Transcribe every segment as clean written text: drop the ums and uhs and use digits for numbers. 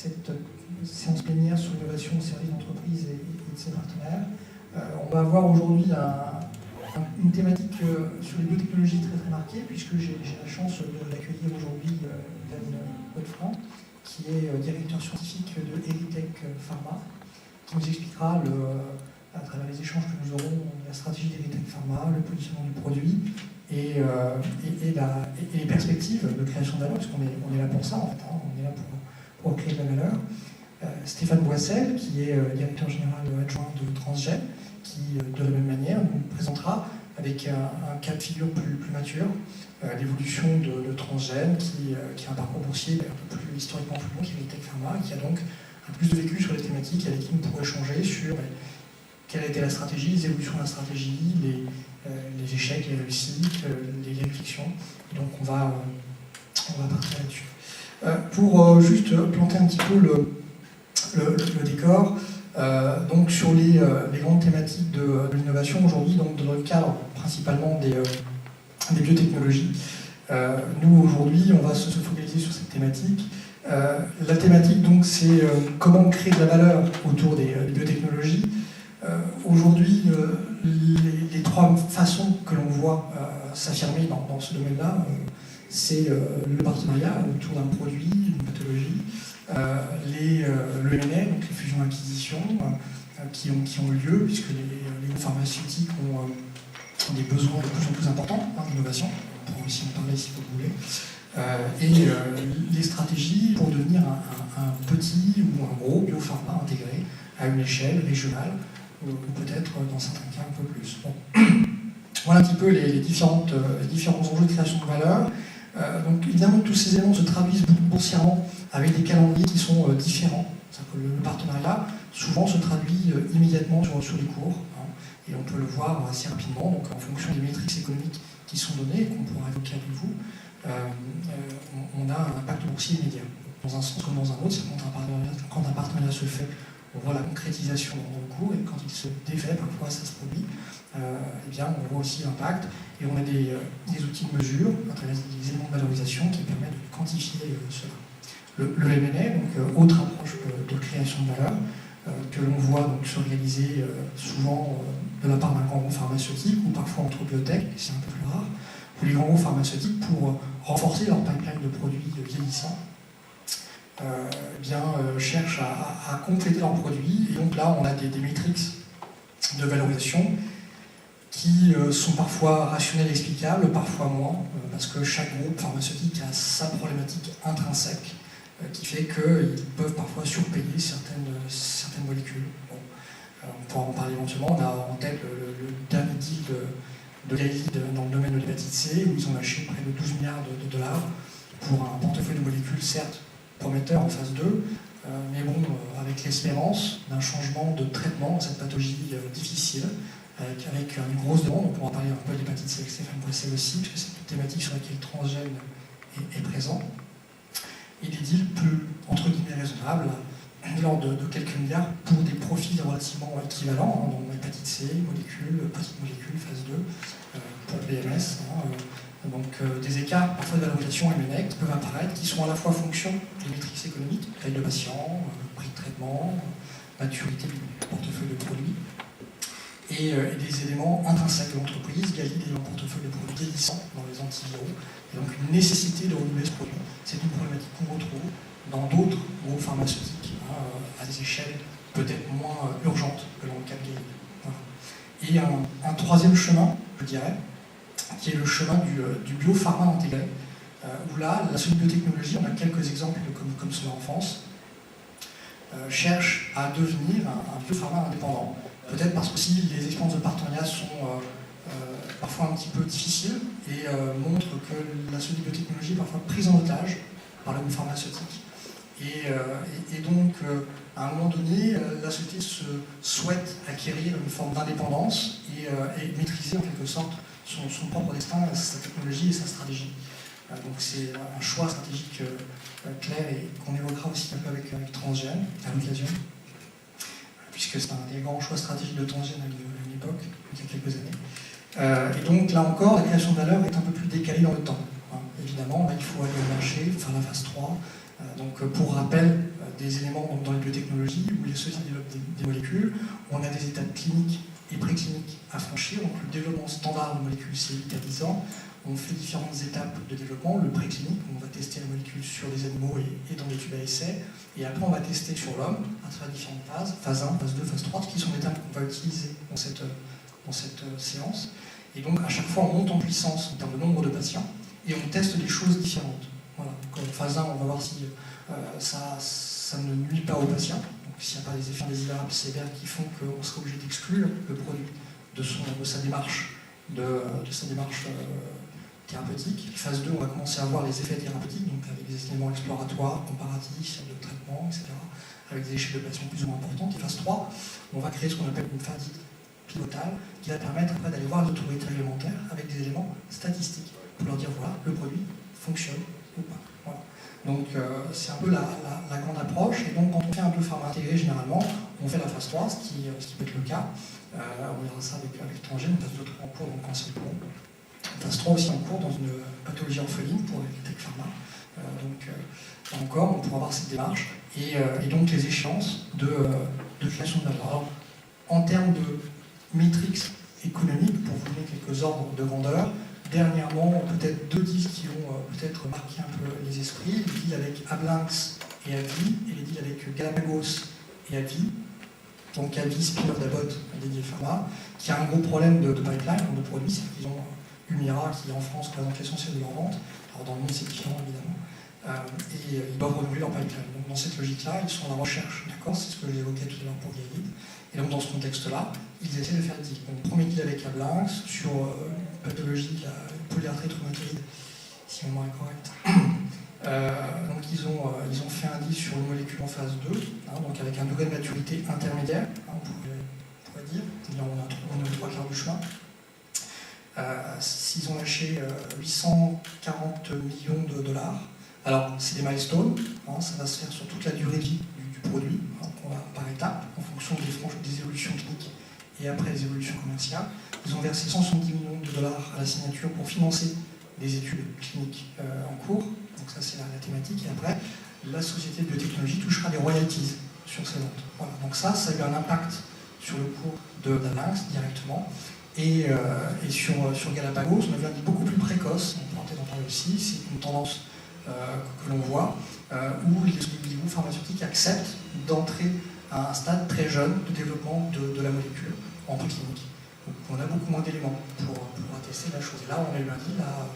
cette séance plénière sur l'innovation au service d'entreprise et de ses partenaires. On va avoir aujourd'hui une thématique sur les biotechnologies très marquée, puisque j'ai la chance d'accueillir aujourd'hui Yann Godefroy, qui est directeur scientifique de Eritech Pharma, qui nous expliquera à travers les échanges que nous aurons la stratégie d'Eritech Pharma, le positionnement du produit et les perspectives de création de valeur, parce qu'on est là pour ça en fait, on est là pour créer de la valeur. Stéphane Boissel, qui est directeur général adjoint de Transgène, qui de la même manière nous présentera avec un cas de figure plus mature l'évolution de Transgène, qui a un parcours boursier un peu plus historiquement plus long qu'Eritech Pharma, qui a donc un plus de vécu sur les thématiques avec qui nous pourrons échanger sur quelle a été la stratégie, les évolutions de la stratégie, les échecs, les réussites, les réflexions. Donc on va partir là-dessus. Pour juste planter un petit peu le décor, donc sur les grandes thématiques de l'innovation aujourd'hui, donc dans le cadre principalement des biotechnologies, nous aujourd'hui on va se focaliser sur cette thématique. La thématique donc c'est comment créer de la valeur autour des biotechnologies. Aujourd'hui, les trois façons que l'on voit s'affirmer dans ce domaine-là, c'est le partenariat autour d'un produit, d'une pathologie, le M&A, donc les fusions-acquisitions, qui ont eu lieu, puisque les pharmaceutiques ont des besoins de plus en plus importants d'innovation, on pourra aussi en parler si vous voulez, et les stratégies pour devenir un petit ou un gros biopharma intégré à une échelle régionale, ou peut-être dans certains cas un peu plus. Bon. Voilà un petit peu les différents enjeux de création de valeur. Donc évidemment, tous ces éléments se traduisent boursièrement avec des calendriers qui sont différents. C'est-à-dire que le partenariat, souvent, se traduit immédiatement sur les cours, et on peut le voir assez rapidement, donc en fonction des métriques économiques qui sont données, et qu'on pourra évoquer avec vous, on a un impact boursier immédiat. Dans un sens comme dans un autre, c'est quand un partenariat se fait, on voit la concrétisation dans le cours, et quand il se défait, parfois ça se produit, eh bien, on voit aussi l'impact, et on a des outils de mesure, des éléments de valorisation qui permettent de quantifier cela. Le M&A, donc autre approche de création de valeur, que l'on voit donc se réaliser souvent de la part d'un grand groupe pharmaceutique, ou parfois entre biotech, et c'est un peu plus rare, où les grands groupes pharmaceutiques, pour renforcer leur pipeline de produits vieillissants, cherchent à compléter leurs produits, et donc là on a des métriques de valorisation qui sont parfois rationnelles et explicables, parfois moins, parce que chaque groupe pharmaceutique a sa problématique intrinsèque qui fait qu'ils peuvent parfois surpayer certaines molécules. Bon, on pourra en parler éventuellement. On a en tête le dernier deal de Gilead dans le domaine de l'hépatite C, où ils ont lâché près de 12 milliards de dollars pour un portefeuille de molécules, certes prometteur en phase 2, mais bon, avec l'espérance d'un changement de traitement dans cette pathologie difficile, avec une grosse demande. On pourra parler un peu de l'hépatite C avec Stéphane Boissel aussi, parce que c'est une thématique sur laquelle Transgène est présent. Et des deals plus, entre guillemets, raisonnables, de l'ordre de quelques milliards, pour des profils relativement équivalents, donc hépatite C, petite molécule, phase 2, pour PMS. Donc des écarts parfois de valorisation M&A qui peuvent apparaître, qui sont à la fois fonction des métriques économiques, taille de patient, prix de traitement, maturité du portefeuille de produits, et des éléments intrinsèques de l'entreprise. Gilead est un portefeuille de produits vieillissants dans les antiviraux, et donc une nécessité de renouveler ce produit. C'est une problématique qu'on retrouve dans d'autres groupes pharmaceutiques, à des échelles peut-être moins urgentes que dans le cas de Gilead. Voilà. Et un troisième chemin, je dirais, qui est le chemin du biopharma intégré, où là, la seule biotechnologie, on a quelques exemples comme cela en France, cherche à devenir un biopharma indépendant. Peut-être parce que aussi les expériences de partenariat sont parfois un petit peu difficiles et montrent que la seule biotechnologie est parfois prise en otage par le groupe pharmaceutique. Et donc, à un moment donné, la société souhaite acquérir une forme d'indépendance et maîtriser en quelque sorte son propre destin, sa technologie et sa stratégie. Donc c'est un choix stratégique clair et qu'on évoquera aussi un peu avec Transgène à l'occasion, puisque c'est un des grands choix stratégiques de Transgène à une époque, il y a quelques années. Et donc là encore, la création de valeur est un peu plus décalée dans le temps. Évidemment, là, il faut aller au marché, faire la phase 3, Donc pour rappel, des éléments dans les biotechnologies où les sociétés développent des molécules, on a des étapes cliniques et précliniques à franchir. Donc le développement standard de molécules, c'est 8 à 10 ans. On fait différentes étapes de développement. Le préclinique, on va tester la molécule sur les animaux et dans les tubes à essai. Et après, on va tester sur l'homme à travers différentes phases, phase 1, phase 2, phase 3, qui sont des étapes qu'on va utiliser dans cette séance. Et donc, à chaque fois, on monte en puissance en termes de nombre de patients et on teste des choses différentes. Voilà. Donc, en phase 1, on va voir si ça ne nuit pas aux patients. Donc, s'il n'y a pas des effets indésirables sévères qui font qu'on sera obligé d'exclure le produit de sa démarche thérapeutique. Phase 2, on va commencer à voir les effets thérapeutiques, donc avec des éléments exploratoires, comparatifs, de traitement, etc., avec des échelles de patients plus ou moins importantes. Et phase 3, on va créer ce qu'on appelle une phase pivotale, qui va permettre après d'aller voir les autorités réglementaires avec des éléments statistiques, pour leur dire, voilà, le produit fonctionne ou pas. Voilà. Donc c'est un peu la grande approche. Et donc quand on fait un peu pharma intégré, généralement, on fait la phase 3, ce qui peut être le cas. On verra ça avec l'étranger, une phase 2 en cours, donc quand c'est bon. Phase 3 aussi en cours dans une pathologie orpheline pour les tech pharma. Là encore, on pourra avoir cette démarche et donc les échéances de création de valeur. Alors, en termes de métriques économiques, pour vous donner quelques ordres de grandeur, dernièrement, peut-être 2 deals qui ont peut-être marqué un peu les esprits, les deals avec Ablinx et Avi, et les deals avec Galapagos et Avi. Donc Avi, spin-off d'Abbott, dédié pharma, qui a un gros problème de pipeline, de produits, c'est qu'ils ont Humira qui en France représente l'essentiel de leur vente. Alors dans le monde c'est différent évidemment. Et ils doivent renouveler leur pipeline. Donc dans cette logique-là, ils sont à la recherche, d'accord. C'est ce que j'évoquais tout à l'heure pour Gaïd. Et donc dans ce contexte-là, ils essaient de faire des deals. Donc premier deal avec Ablinx sur une pathologie, la polyarthrite rhumatoïde, si ma mémoire est correcte. Donc ils ont fait un deal sur une molécule en phase 2, donc avec un degré de maturité intermédiaire, on pourrait dire. C'est-à-dire on est aux 3 quarts du chemin. S'ils ont lâché 840 millions de dollars. Alors, c'est des milestones, ça va se faire sur toute la durée de vie du produit, on va par étapes, en fonction des évolutions cliniques et après les évolutions commerciales. Ils ont versé 170 millions de dollars à la signature pour financer des études cliniques en cours, donc ça c'est la thématique, et après, la société de biotechnologie touchera des royalties sur ces ventes. Voilà. Donc ça a eu un impact sur le cours de Ablinx directement. Et sur Galapagos, on a vu un deal beaucoup plus précoce, on pourra peut-être en parler aussi, c'est une tendance que l'on voit, où les groupes pharmaceutiques acceptent d'entrer à un stade très jeune de développement de la molécule en préclinique. Donc on a beaucoup moins d'éléments pour attester la chose. Et là, on a eu un deal à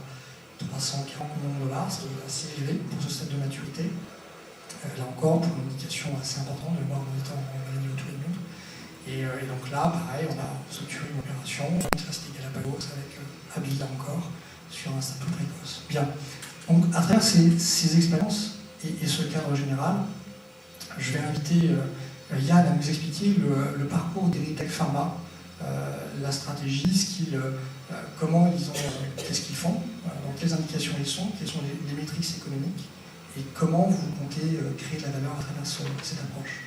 340 millions de dollars, ce qui est assez élevé pour ce stade de maturité. Là encore, pour une indication assez importante, de voir en étant en maladie auto-immune. Et donc là, pareil, on a structuré une opération, ça c'était Galapagos avec Avi encore, sur un stade plus précoce. Bien. Donc à travers ces expériences et ce cadre général, je vais inviter Yann à nous expliquer le parcours d'Erytech Pharma, la stratégie, comment ils ont, qu'est-ce qu'ils font, dans quelles indications ils sont, quelles sont les métriques économiques, et comment vous comptez créer de la valeur à travers cette approche.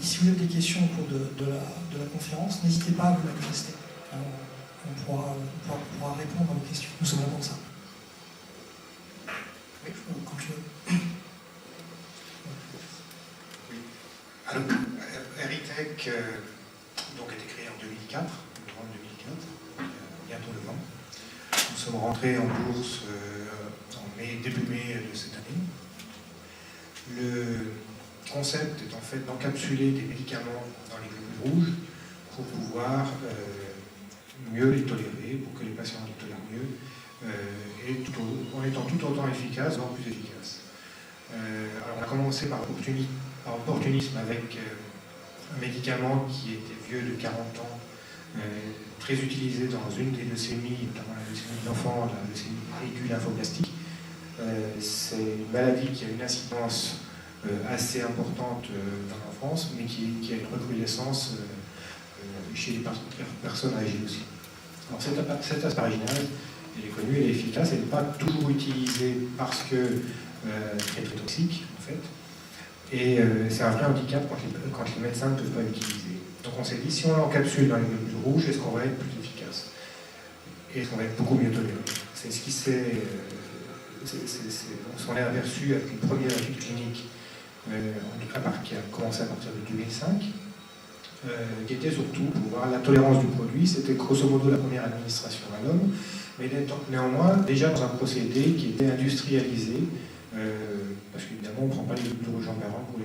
Et si vous avez des questions au cours de la conférence, n'hésitez pas à vous manifester. On pourra répondre à vos questions. Nous sommes là pour ça. Oui, quand tu veux. Oui. Alors, Erytech donc, a été créé en 2004, novembre 2004, bientôt 9 ans. Nous sommes rentrés en bourse début mai de cette année. Le concept est en fait d'encapsuler des médicaments dans les globules rouges pour pouvoir mieux les tolérer, pour que les patients les tolèrent mieux, en étant tout autant efficace, voire plus efficace. Alors on a commencé par opportunisme avec un médicament qui était vieux de 40 ans, très utilisé dans une des leucémies, notamment la leucémie d'enfant, la leucémie aiguë lymphoblastique. C'est une maladie qui a une incidence assez importante dans l'enfance, mais qui a une recrudescence chez les personnes âgées aussi. Alors cette asparaginase, elle est connue, elle est efficace, elle n'est pas toujours utilisée parce que très très toxique en fait, et c'est un vrai handicap quand les médecins ne peuvent pas l'utiliser. Donc on s'est dit, si on l'encapsule dans les globules rouges, est-ce qu'on va être plus efficace? Et est-ce qu'on va être beaucoup mieux toléré? C'est ce qui s'est on s'en est aperçu avec une première étude clinique qui a commencé à partir de 2005, qui était surtout pour voir la tolérance du produit. C'était grosso modo la première administration à l'homme, mais néanmoins déjà dans un procédé qui était industrialisé, parce qu'évidemment on ne prend pas les gouttes de rouge en par an pour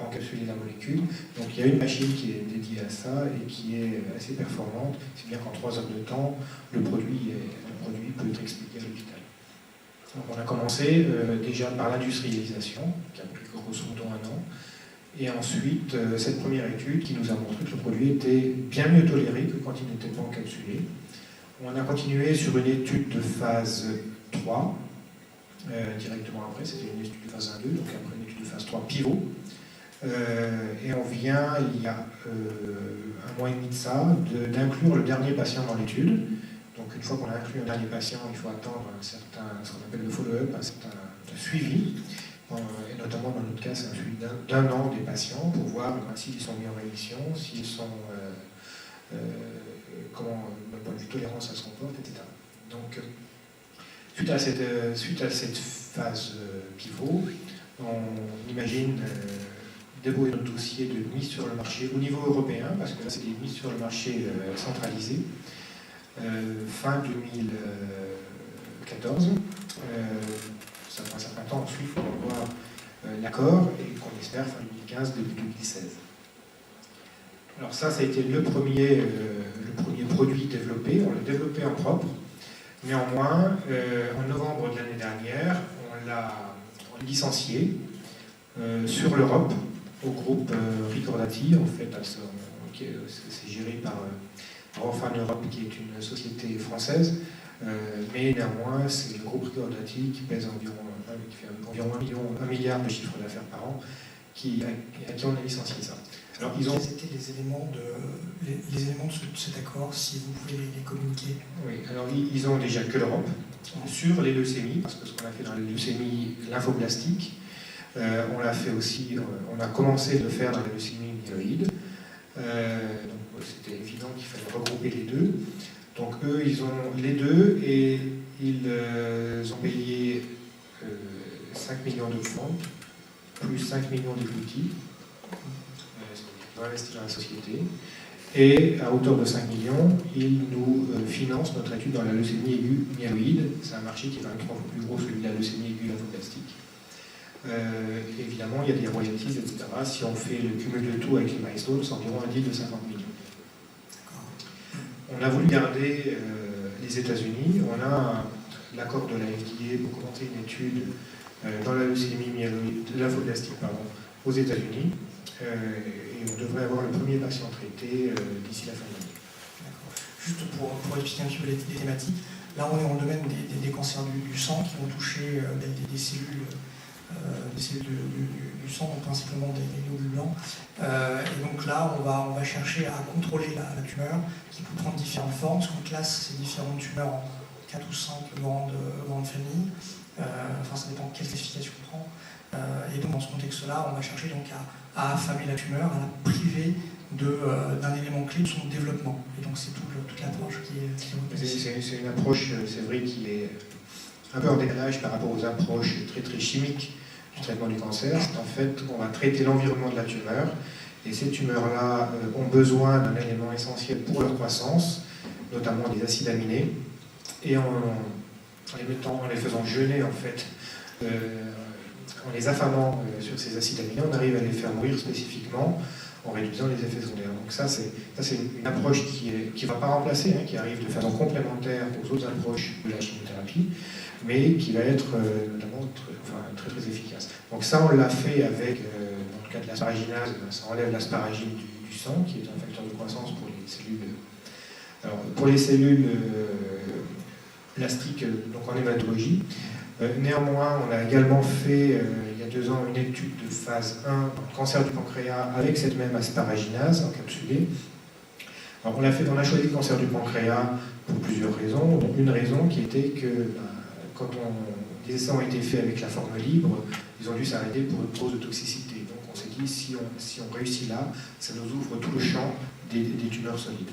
encapsuler la molécule. Donc il y a une machine qui est dédiée à ça et qui est assez performante, si bien qu'en 3 heures de temps, le produit peut être expédié à l'hôpital. Donc on a commencé déjà par l'industrialisation, qui a pris grosso modo 1 an, et ensuite cette première étude qui nous a montré que le produit était bien mieux toléré que quand il n'était pas encapsulé. On a continué sur une étude de phase 3, directement après, c'était une étude de phase 1-2, donc après une étude de phase 3 pivot. Et on vient, il y a 1 mois et demi de ça, d'inclure le dernier patient dans l'étude. Donc une fois qu'on a inclus un dernier patient, il faut attendre ce qu'on appelle le follow-up, un certain suivi. Et notamment dans notre cas, c'est un suivi d'1 an des patients pour voir s'ils sont mis en rémission, s'ils sont, comment, d'un point de vue tolérance, ça se comporte, etc. Donc, suite à cette phase pivot, on imagine débrouiller notre dossier de mise sur le marché au niveau européen, parce que là, c'est des mises sur le marché centralisées. Fin 2014. Ça prend un certain temps ensuite pour avoir l'accord et qu'on espère fin 2015, début 2016. Alors ça a été le premier produit développé. On l'a développé en propre. Néanmoins, en novembre de l'année dernière, on l'a licencié sur l'Europe au groupe Ricordati. En fait, c'est géré par Orphan Europe, qui est une société française, mais néanmoins, c'est le groupe Ricordati qui pèse qui fait environ 1 milliard de chiffre d'affaires par an, à qui on a licencié ça. Alors, quels étaient les éléments de cet accord, si vous pouvez les communiquer? Oui, alors ils ont déjà que l'Europe, sur les leucémies, parce que ce qu'on a fait dans les leucémies lymphoblastiques, on l'a fait aussi, on a commencé de le faire dans les leucémies myéloïdes. Donc c'était évident qu'il fallait regrouper les deux. Donc eux, ils ont les deux et ils ont payé 5 millions de francs, plus 5 millions d'equity. Ils ont investi dans la société. Et à hauteur de 5 millions, ils nous financent notre étude dans la leucémie aiguë myéloïde. C'est un marché qui est 23 fois plus gros que celui de la leucémie aiguë lymphoblastique. Évidemment, il y a des royalties, etc. Si on fait le cumul de tout avec les milestones, c'est environ un deal de 50 millions. On a voulu garder les États-Unis. On a l'accord de la FDA pour commencer une étude dans la leucémie myéloïde lymphoblastique aux États-Unis. Et on devrait avoir le premier patient traité d'ici la fin de l'année. Juste pour expliquer un petit peu les thématiques, là on est dans le domaine des cancers du sang qui vont toucher des cellules. Des cellules du sang, donc principalement des globules blancs. Et donc là, on va chercher à contrôler la tumeur, qui peut prendre différentes formes, parce qu'on classe ces différentes tumeurs en 4 ou 5 grandes familles. Enfin, ça dépend de quelle classification on prend. Et donc, dans ce contexte-là, on va chercher donc à affamer la tumeur, à la priver d'un élément clé de son développement. Et donc, c'est toute l'approche qui est... C'est une approche, c'est vrai, qui est un peu en décalage par rapport aux approches très très chimiques du traitement du cancer. C'est en fait qu'on va traiter l'environnement de la tumeur, et ces tumeurs-là ont besoin d'un élément essentiel pour leur croissance, notamment des acides aminés, et en les faisant jeûner, en fait, en les affamant sur ces acides aminés, on arrive à les faire mourir spécifiquement en réduisant les effets secondaires. Donc ça c'est une approche qui ne va pas remplacer, qui arrive de façon complémentaire aux autres approches de la chimiothérapie, mais qui va être notamment très très efficace. Donc ça, on l'a fait avec, dans le cas de l'asparaginase, ça enlève l'asparagine du sang, qui est un facteur de croissance pour les cellules. Alors, pour les cellules plastiques, donc en hématologie. Néanmoins, on a également fait, il y a 2 ans, une étude de phase 1 dans le cancer du pancréas avec cette même asparaginase encapsulée. Alors, on a choisi le cancer du pancréas pour plusieurs raisons. Donc, une raison qui était que quand des essais ont été faits avec la forme libre, ils ont dû s'arrêter pour une cause de toxicité. Donc on s'est dit, si on réussit là, ça nous ouvre tout le champ des tumeurs solides.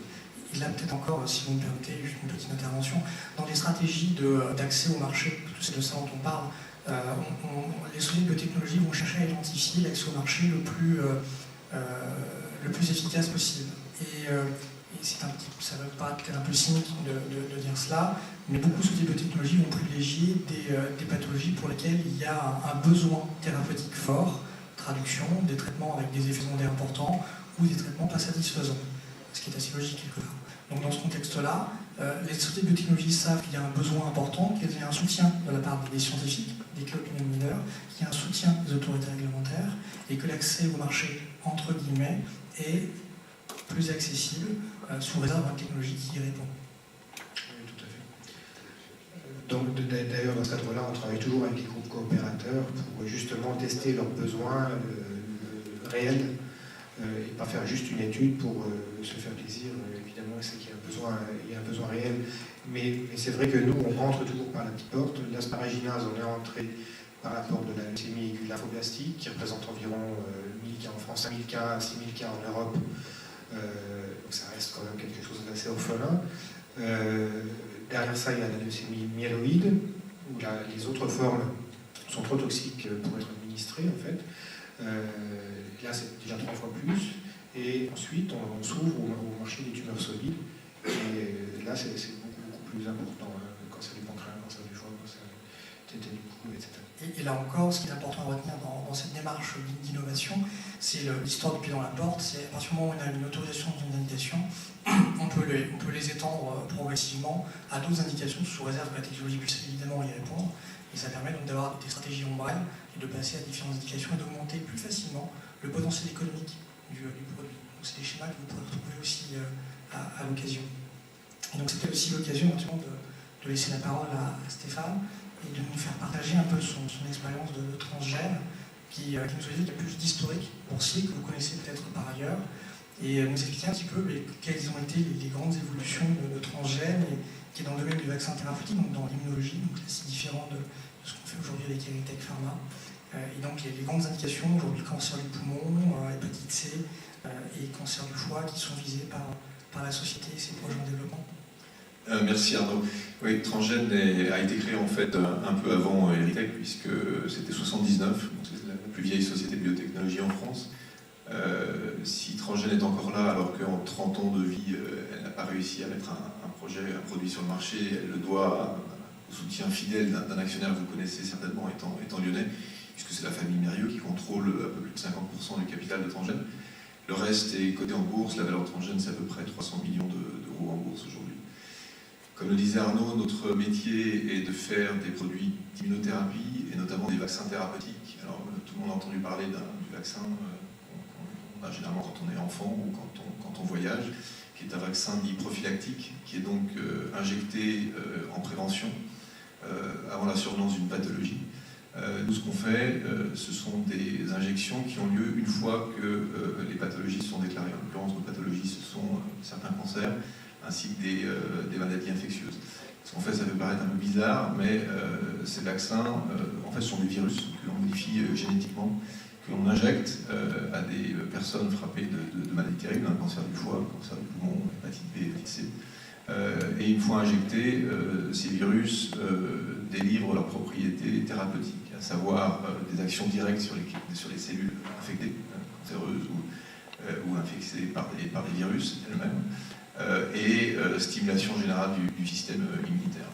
Et là, peut-être encore, si vous me permettez, juste une petite intervention, dans les stratégies d'accès au marché, c'est de ça dont on parle, les sociétés de biotechnologie vont chercher à identifier l'accès au marché le plus efficace possible. Et c'est ça va paraître peut-être un peu cynique de dire cela, mais beaucoup de sociétés de biotechnologie vont privilégier des pathologies pour lesquelles il y a un besoin thérapeutique fort, traduction, des traitements avec des effets secondaires importants ou des traitements pas satisfaisants, ce qui est assez logique quelque part. Donc dans ce contexte-là, les sociétés de biotechnologie savent qu'il y a un besoin important, qu'il y a un soutien de la part des scientifiques, des key opinion leaders, qu'il y a un soutien des autorités réglementaires et que l'accès au marché, entre guillemets, est plus accessible sous réserve d'une technologie qui y répond. Oui, tout à fait. Donc, d'ailleurs, dans ce cadre-là, on travaille toujours avec des groupes coopérateurs pour justement tester leurs besoins réels et pas faire juste une étude pour se faire plaisir. Évidemment, c'est qu'il y a un besoin réel. Mais c'est vrai que nous, on rentre toujours par la petite porte. L'asparaginase, on est entré par la porte de la leucémie aiguë lymphoblastique, qui représente environ 1000 cas en France, 5000 cas, 6000 cas en Europe. Donc ça reste quand même quelque chose d'assez orphelin. Derrière ça, il y a la leucémie myéloïde, où les autres formes sont trop toxiques pour être administrées, en fait. Là, c'est déjà 3 fois plus. Et ensuite, on s'ouvre au marché des tumeurs solides. Et là, c'est beaucoup plus important. Cancer du pancréas, cancer du foie, cancer du cou, etc. Et là encore, ce qui est important à retenir dans cette démarche d'innovation, c'est l'histoire du pied dans la porte. C'est à partir du moment où on a une autorisation d'une indication, on peut les étendre progressivement à d'autres indications sous réserve que la technologie puisse évidemment y répondre. Et ça permet donc d'avoir des stratégies ombrelles et de passer à différentes indications et d'augmenter plus facilement le potentiel économique du produit. Donc c'est des schémas que vous pourrez retrouver aussi à l'occasion. Et donc c'était aussi l'occasion de laisser la parole à Stéphane et de nous faire partager un peu son expérience de transgène, qui nous a dit plus d'historique boursier que vous connaissez peut-être par ailleurs, et nous expliquer un petit peu quelles ont été les grandes évolutions de transgène, qui est dans le domaine du vaccin thérapeutique, donc dans l'immunologie, donc c'est différent de ce qu'on fait aujourd'hui avec Erytech Pharma. Et donc les grandes indications, aujourd'hui cancer du poumon, hépatite C et cancer du foie, qui sont visés par la société et ses projets en développement. Merci Arnaud. Oui, Transgène a été créé en fait un peu avant Erytech, puisque c'était 79, donc c'est la plus vieille société de biotechnologie en France. Si Transgène est encore là, alors qu'en 30 ans de vie, elle n'a pas réussi à mettre un produit sur le marché, elle le doit au soutien fidèle d'un actionnaire que vous connaissez certainement étant lyonnais, puisque c'est la famille Mérieux qui contrôle un peu plus de 50% du capital de Transgène. Le reste est coté en bourse, la valeur de Transgène c'est à peu près 300 millions d'euros en bourse aujourd'hui. Comme le disait Arnaud, notre métier est de faire des produits d'immunothérapie et notamment des vaccins thérapeutiques. Alors tout le monde a entendu parler du vaccin qu'on a généralement quand on est enfant ou quand on voyage, qui est un vaccin dit prophylactique, qui est donc injecté en prévention avant la survenance d'une pathologie. Nous, ce qu'on fait, ce sont des injections qui ont lieu une fois que les pathologies sont déclarées. En l'occurrence, nos pathologies, ce sont certains cancers, ainsi que des maladies infectieuses. Ce qu'on fait, ça peut paraître un peu bizarre, mais ces vaccins, en fait, sont des virus que l'on modifie génétiquement, que l'on injecte à des personnes frappées de maladies terribles, un cancer du foie, cancer du poumon, hépatite B, hépatite C. Et une fois injectés, ces virus délivrent leurs propriétés thérapeutiques, à savoir des actions directes sur les cellules infectées, cancéreuses ou infectées par des virus elles-mêmes, et stimulation générale du système immunitaire.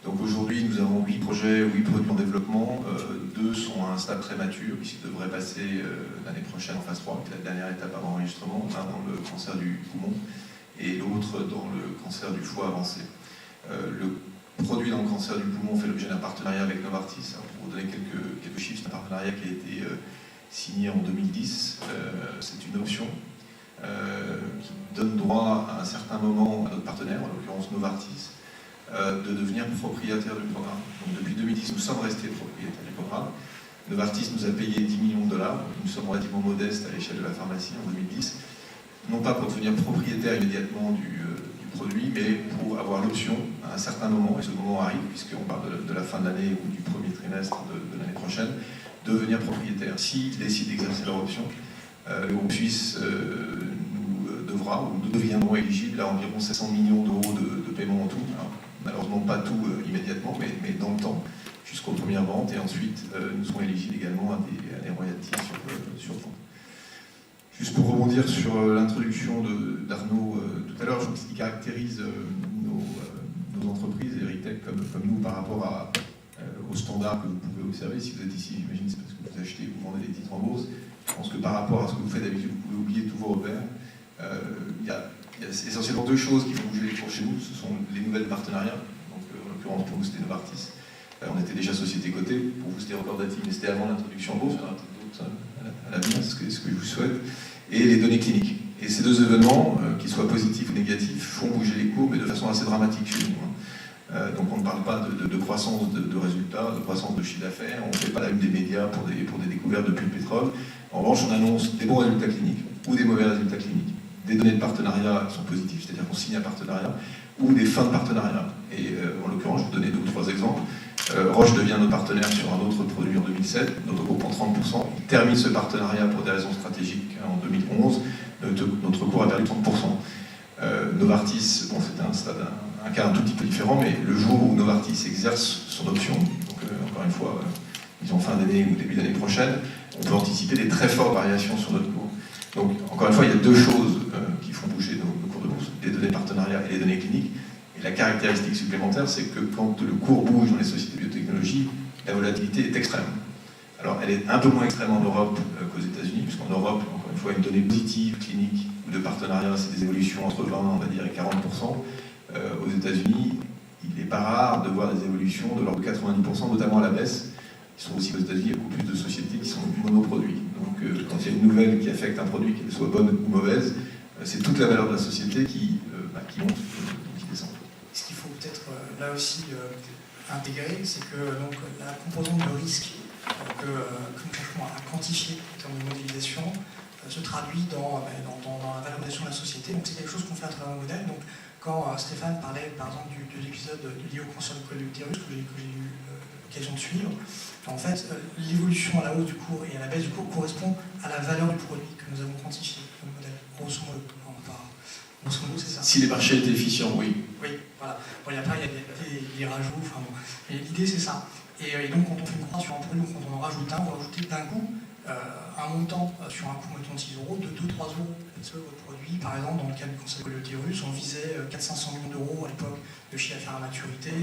Donc aujourd'hui, nous avons 8 projets, 8 produits en développement. 2 sont à un stade très mature, puisqu'ils devraient passer l'année prochaine en phase 3, qui est la dernière étape avant enregistrement, l'un dans le cancer du poumon et l'autre dans le cancer du foie avancé. Le produit dans le cancer du poumon fait l'objet d'un partenariat avec Novartis. Alors pour vous donner quelques chiffres, c'est un partenariat qui a été signé en 2010. C'est une option qui donne droit à un certain moment à notre partenaire, en l'occurrence Novartis, de devenir propriétaire du programme. Donc depuis 2010, nous sommes restés propriétaires du programme. Novartis nous a payé 10 millions de dollars, une somme relativement modeste à l'échelle de la pharmacie en 2010, non pas pour devenir propriétaire immédiatement du produit, mais pour avoir l'option à un certain moment, et ce moment arrive, puisqu'on parle de la fin de l'année ou du premier trimestre de l'année prochaine, de devenir propriétaire. S'ils décident d'exercer leur option, le groupe suisse nous devra recevra ou nous deviendrons éligibles à environ 700 millions d'euros de paiement en tout. Alors, malheureusement pas tout immédiatement, mais dans le temps, jusqu'aux premières ventes, et ensuite nous serons éligibles également à des royalties sur vente. Juste pour rebondir sur l'introduction d'Arnaud tout à l'heure, je pense qu'il caractérise nos entreprises, Erytech, comme nous, par rapport aux standards que vous pouvez observer. Si vous êtes ici, j'imagine c'est parce que vous achetez, vous vendez des titres en bourse. Je pense que par rapport à ce que vous faites d'habitude, vous pouvez oublier tous vos repères. Il y a essentiellement deux choses qui vont bouger les cours chez nous. Ce sont les nouvelles partenariats. Donc, en l'occurrence, pour nous, c'était Novartis. On était déjà société cotée. Pour vous, c'était Recordati, mais c'était avant l'introduction en bourse. Il y en aura peut-être d'autres à l'avenir, c'est ce que je vous souhaite. Et les données cliniques. Et ces deux événements, qu'ils soient positifs ou négatifs, font bouger les cours, mais de façon assez dramatique chez nous. Donc on ne parle pas de croissance de résultats, de croissance de chiffre d'affaires, on ne fait pas la une des médias pour des découvertes depuis le pétrole. En revanche, on annonce des bons résultats cliniques ou des mauvais résultats cliniques, des données de partenariat qui sont positives, c'est-à-dire qu'on signe un partenariat, ou des fins de partenariat. Et en l'occurrence, je vais vous donner 2 ou 3 exemples. Roche devient notre partenaire sur un autre produit en 2007, notre groupe en 30%. Il termine ce partenariat pour des raisons stratégiques en 2011. Notre cours a perdu 30%. Novartis, bon, c'était un cas un tout petit peu différent, mais le jour où Novartis exerce son option, donc encore une fois, disons fin d'année ou début d'année prochaine, on peut anticiper des très fortes variations sur notre cours. Donc, encore une fois, il y a deux choses qui font bouger nos cours de bourse, les données partenariat et les données cliniques. Et la caractéristique supplémentaire, c'est que quand le cours bouge dans les sociétés de biotechnologie, la volatilité est extrême. Alors, elle est un peu moins extrême en Europe qu'aux États-Unis, puisqu'en Europe, encore une fois, une donnée positive, clinique ou de partenariat, c'est des évolutions entre 20, on va dire, et 40%. Aux États-Unis, il n'est pas rare de voir des évolutions de l'ordre de 90%, notamment à la baisse. Ils sont aussi aux États-Unis, il y a beaucoup plus de sociétés qui sont monoproduits. Donc, quand il y a une nouvelle qui affecte un produit, qu'elle soit bonne ou mauvaise, c'est toute la valeur de la société qui monte ou qui descend. Ce qu'il faut peut-être là aussi intégrer, c'est que donc, la composante de risque que nous cherchons à quantifier en termes de modélisation se traduit dans la valorisation de la société. Donc c'est quelque chose qu'on fait à travers un modèle. Donc, quand Stéphane parlait par exemple de l'épisode lié au cancer du col de l'utérus que j'ai eu l'occasion de suivre, en fait, l'évolution à la hausse du cours et à la baisse du cours correspond à la valeur du produit que nous avons quantifié dans le modèle. Grosso modo, c'est ça. Si les marchés étaient efficients, oui. Oui, voilà. Bon, et après, il y a des rajouts. Enfin, bon. Mais l'idée, c'est ça. Et donc, quand on fait une croix sur un produit, quand on en rajoute un, on va rajouter d'un coup un montant sur un coût, mettons, de 6 euros, de 2-3 euros. Parce que votre produit, par exemple, dans le cas du cancer de l'utérus, on visait 400-500 millions d'euros à l'époque de chiffre d'affaires à maturité.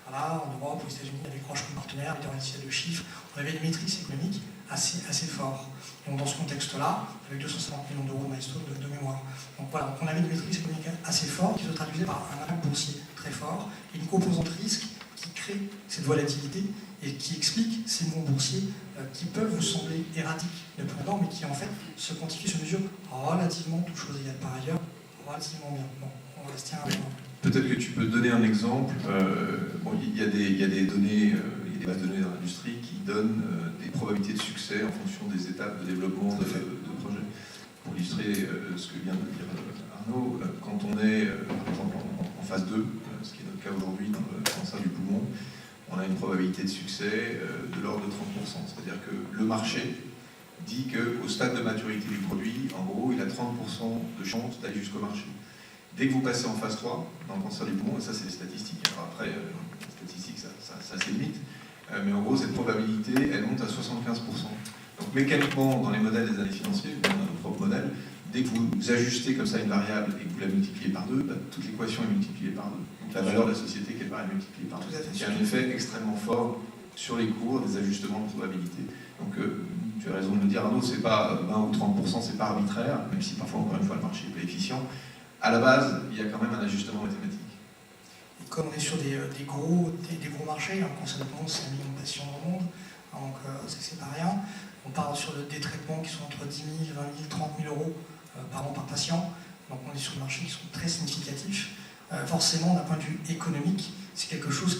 Voilà, en Europe, aux États-Unis, avec Roche comme partenaire, avec des récits de chiffres, on avait des maîtrises économiques assez forts. Donc dans ce contexte-là, avec 250 millions d'euros de milestone de mémoire. Donc voilà, on avait des maîtrises économiques assez fortes qui se traduisaient par un impact boursier très fort et une composante risque qui crée cette volatilité et qui explique ces mouvements boursiers qui peuvent vous sembler erratiques de prime abord, mais qui en fait se quantifient, se mesurent relativement, toutes choses égales par ailleurs, relativement bien. Bon, on va rester un peu. Peut-être que tu peux donner un exemple. Il y a des données, il y a des bases de données dans l'industrie qui donnent des probabilités de succès en fonction des étapes de développement de projet. Pour illustrer ce que vient de dire Arnaud, quand on est par exemple en phase 2, ce qui est notre cas aujourd'hui dans le cancer du poumon, on a une probabilité de succès de l'ordre de 30%. C'est-à-dire que le marché dit qu'au stade de maturité du produit, en gros, il a 30% de chance d'aller jusqu'au marché. Dès que vous passez en phase 3, dans le cancer du poumon, et ça c'est les statistiques, alors après, les statistiques ça a ses limites, mais en gros cette probabilité, elle monte à 75%. Donc mécaniquement, dans les modèles des années financiers, dans notre propre modèle, dès que vous ajustez comme ça une variable et que vous la multipliez par 2, toute l'équation est multipliée par 2. Donc la valeur de la société quelque part est multipliée par 2. Il y a un effet extrêmement fort sur les cours, des ajustements de probabilité. Donc tu as raison de me dire, Arnaud, c'est pas 20 ou 30%, c'est pas arbitraire, même si parfois, encore une fois, le marché est pas efficient. À la base, il y a quand même un ajustement mathématique. Et comme on est sur des gros marchés, un cancer du poumon, c'est 1 million de patients dans le monde, donc c'est pas rien. On parle sur des traitements qui sont entre 10 000, 20 000, 30 000 euros par an par patient. Donc on est sur des marchés qui sont très significatifs. Forcément, d'un point de vue économique, c'est quelque chose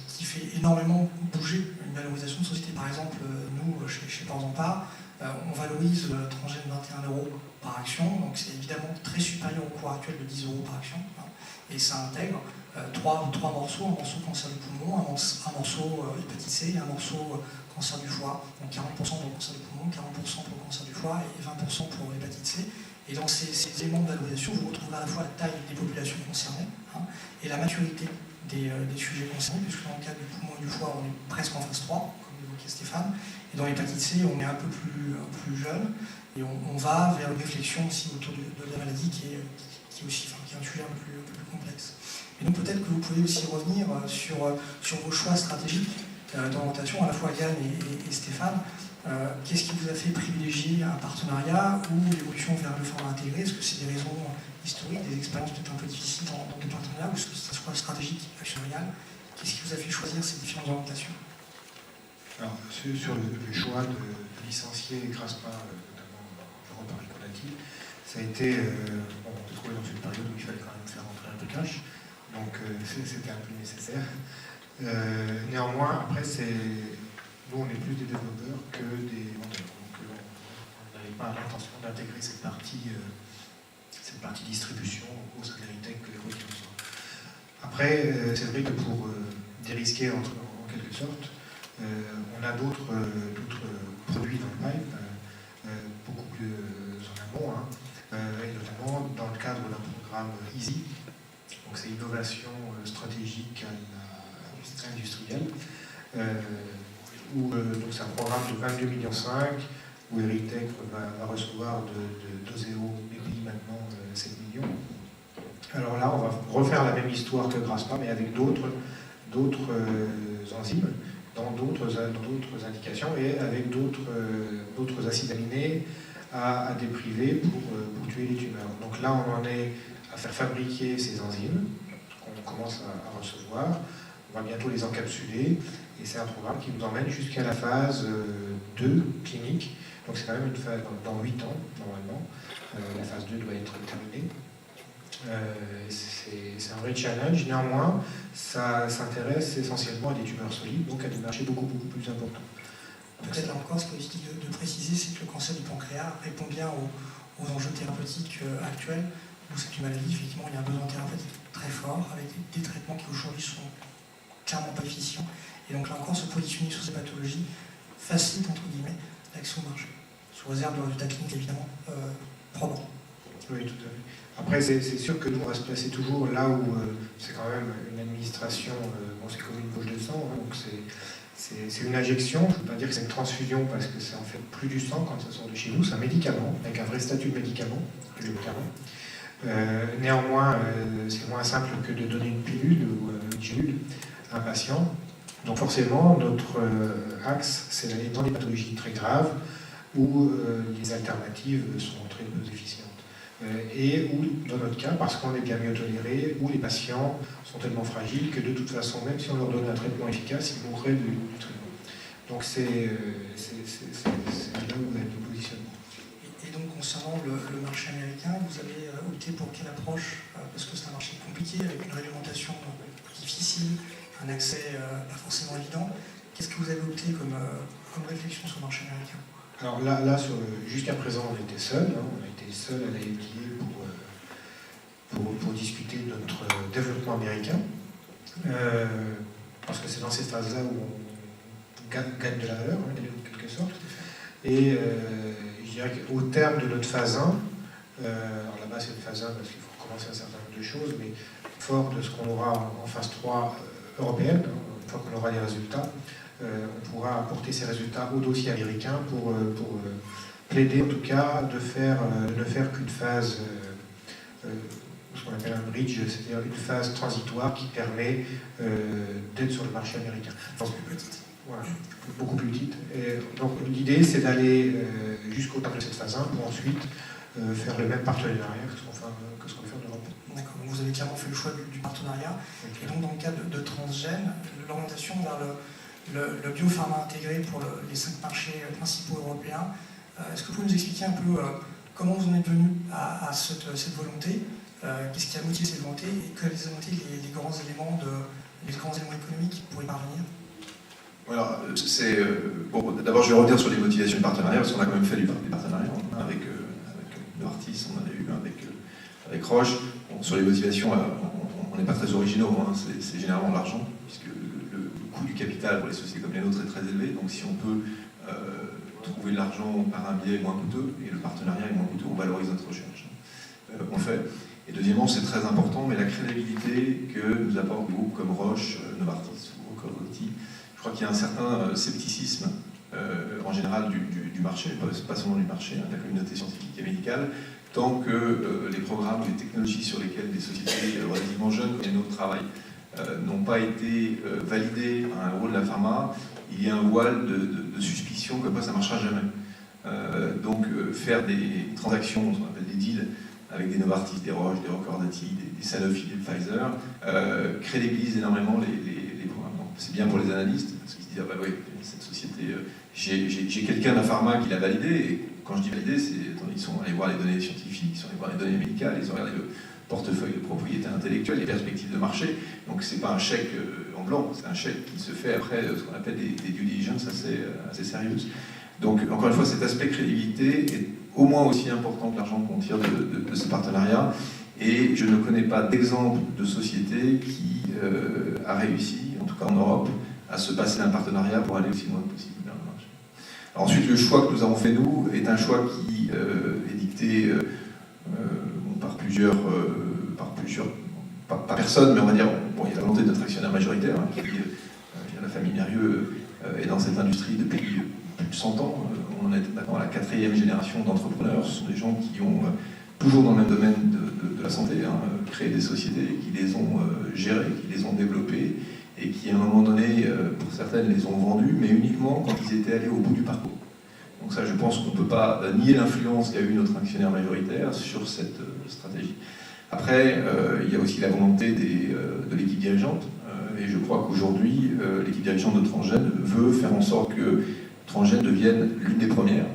qui fait énormément bouger une valorisation de société. Par exemple, nous, chez Porzampar, on valorise Transgène 21 euros par action, donc c'est évidemment très supérieur au cours actuel de 10 euros par action. Et ça intègre trois morceaux, un morceau cancer du poumon, un morceau hépatite C et un morceau cancer du foie. Donc 40% pour le cancer du poumon, 40% pour le cancer du foie et 20% pour l'hépatite C. Et dans ces éléments de valorisation, vous retrouvez à la fois la taille des populations concernées et la maturité des sujets concernés, puisque dans le cas du poumon et du foie, on est presque en phase 3, comme l'évoquait Stéphane, et dans l'hépatite C, on est un peu plus jeune, et on va vers une réflexion aussi autour de la maladie qui est un sujet un peu plus complexe. Et donc peut-être que vous pouvez aussi revenir sur vos choix stratégiques d'orientation, à la fois Yann et Stéphane. Qu'est-ce qui vous a fait privilégier un partenariat ou l'évolution vers le format intégré? Est-ce que c'est des raisons historiques, des expériences peut-être un peu difficiles dans des partenariats, ou est-ce que c'est un choix stratégique, actionnarial? Qu'est-ce qui vous a fait choisir ces différentes orientations? Alors, sur le choix de licencier Graspa, notamment Europe Paris-Conati, ça a été, on s'est trouvé dans une période où il fallait quand même faire rentrer un peu de cash, donc c'était un peu nécessaire. Néanmoins, après, nous on est plus des développeurs que des vendeurs, donc on n'avait pas l'intention d'intégrer cette partie distribution au sein de l'Eritech que les qui sont. Après, c'est vrai que pour dérisquer en quelque sorte, on a d'autres produits dans le pipe, beaucoup plus en amont, et notamment dans le cadre d'un programme EASY, donc c'est innovation stratégique industrielle, donc c'est un programme de 22,5 millions où Eritech va recevoir de Doseo BPI maintenant 7 millions. Alors là, on va refaire la même histoire que Graspa, mais avec d'autres enzymes, dans d'autres indications et avec d'autres acides aminés à dépriver pour tuer les tumeurs. Donc là, on en est à faire fabriquer ces enzymes qu'on commence à recevoir. On va bientôt les encapsuler et c'est un programme qui nous emmène jusqu'à la phase 2 clinique. Donc c'est quand même une phase dans 8 ans, normalement. La phase 2 doit être terminée. C'est un vrai challenge. Néanmoins, ça s'intéresse essentiellement à des tumeurs solides, donc à des marchés beaucoup plus importants. Peut-être là encore, ce qu'il est utile de préciser, c'est que le cancer du pancréas répond bien aux enjeux thérapeutiques actuels, où c'est une maladie, effectivement, il y a un besoin thérapeutique très fort, avec des traitements qui aujourd'hui sont clairement pas efficients. Et donc là encore, se positionner sur ces pathologies facilite, entre guillemets, l'accès au marché, sous réserve de résultats cliniques évidemment probants. Oui, tout à fait. Après, c'est sûr que nous, on va se placer toujours là où c'est quand même une administration, c'est comme une poche de sang, donc c'est une injection. Je ne peux pas dire que c'est une transfusion parce que c'est en fait plus du sang quand ça sort de chez nous, c'est un médicament, avec un vrai statut de médicament, le médicament. Néanmoins, c'est moins simple que de donner une pilule ou une gélule à un patient. Donc forcément, notre axe, c'est d'aller dans des pathologies très graves où les alternatives sont très peu efficientes. Et où, dans notre cas, parce qu'on est bien mieux toléré, où les patients sont tellement fragiles que de toute façon, même si on leur donne un traitement efficace, ils mourraient du traitement. Donc c'est là où on a le positionnement. Et donc concernant le marché américain, vous avez opté pour quelle approche? Parce que c'est un marché compliqué, avec une réglementation difficile, un accès pas forcément évident. Qu'est-ce que vous avez opté comme réflexion sur le marché américain? Alors là jusqu'à présent, on était seuls. On a été seuls à la FDA pour discuter de notre développement américain. Parce que c'est dans cette phase-là où on gagne de la valeur, en quelque sorte. Et je dirais qu'au terme de notre phase 1, alors là-bas c'est une phase 1 parce qu'il faut recommencer un certain nombre de choses, mais fort de ce qu'on aura en phase 3 européenne, une fois qu'on aura les résultats, on pourra apporter ces résultats au dossier américain pour plaider en tout cas de ne faire qu'une phase, ce qu'on appelle un bridge, c'est-à-dire une phase transitoire qui permet d'être sur le marché américain. Voilà, beaucoup plus petite. Et donc l'idée c'est d'aller jusqu'au terme de cette phase 1 pour ensuite faire le même partenariat que ce qu'on fait en Europe. D'accord, donc vous avez clairement fait le choix du partenariat. Okay. Et donc dans le cas de Transgène, l'orientation vers le biopharma intégré pour les 5 marchés principaux européens, est-ce que vous pouvez nous expliquer un peu comment vous en êtes venu à cette volonté, qu'est-ce qui a motivé cette volonté et quels ont été les grands éléments économiques pour y parvenir? Voilà, d'abord je vais revenir sur les motivations du partenariat, parce qu'on a quand même fait des partenariats avec Novartis, on en a eu avec Roche. Bon, sur les motivations, on n'est pas très originaux, c'est généralement l'argent, puisque le coût du capital pour les sociétés comme les nôtres est très élevé, donc si on peut trouver de l'argent par un biais moins coûteux, et le partenariat est moins coûteux, on valorise notre recherche. on le fait. Et deuxièmement, c'est très important, mais la crédibilité que nous apportent des groupes comme Roche, Novartis ou Coty. Je crois qu'il y a un certain scepticisme en général du marché, pas seulement du marché, de la communauté scientifique et médicale, tant que les programmes ou les technologies sur lesquelles des sociétés relativement jeunes comme les nôtres travaillent n'ont pas été validés à un rôle de la pharma, il y a un voile de suspicion comme quoi ça ne marchera jamais. Donc faire des transactions, ce qu'on appelle des deals, avec des Novartis, des Roche, des Recordati, des Sanofi, des Pfizer, crédibilise énormément les programmes. C'est bien pour les analystes, parce qu'ils se disent ah bah oui, cette société, j'ai quelqu'un de la pharma qui l'a validé, et quand je dis validé, ils sont allés voir les données scientifiques, ils sont allés voir les données médicales, ils ont regardé le portefeuille de propriété intellectuelle, les perspectives de marché. Donc c'est pas un chèque en blanc, c'est un chèque qui se fait après ce qu'on appelle des due diligence assez sérieuses. Donc encore une fois, cet aspect crédibilité est au moins aussi important que l'argent qu'on tire de ce partenariat. Et je ne connais pas d'exemple de société qui a réussi, en tout cas en Europe, à se passer d'un partenariat pour aller aussi loin que possible vers le marché. Alors ensuite, le choix que nous avons fait, nous, est un choix qui est dicté par personne, mais on va dire, bon, il y a la volonté de notre actionnaire majoritaire, qui la famille Mérieux est dans cette industrie depuis plus de 100 ans. On est maintenant à la 4e génération d'entrepreneurs. Ce sont des gens qui ont, toujours dans le même domaine de la santé, créé des sociétés, qui les ont gérées, qui les ont développées, et qui, à un moment donné, pour certaines, les ont vendues, mais uniquement quand ils étaient allés au bout du parcours. Donc ça, je pense qu'on ne peut pas nier l'influence qu'a eu notre actionnaire majoritaire sur cette stratégie. Après, il y a aussi la volonté de l'équipe dirigeante, et je crois qu'aujourd'hui, l'équipe dirigeante de Transgène veut faire en sorte que Transgène devienne l'une des premières,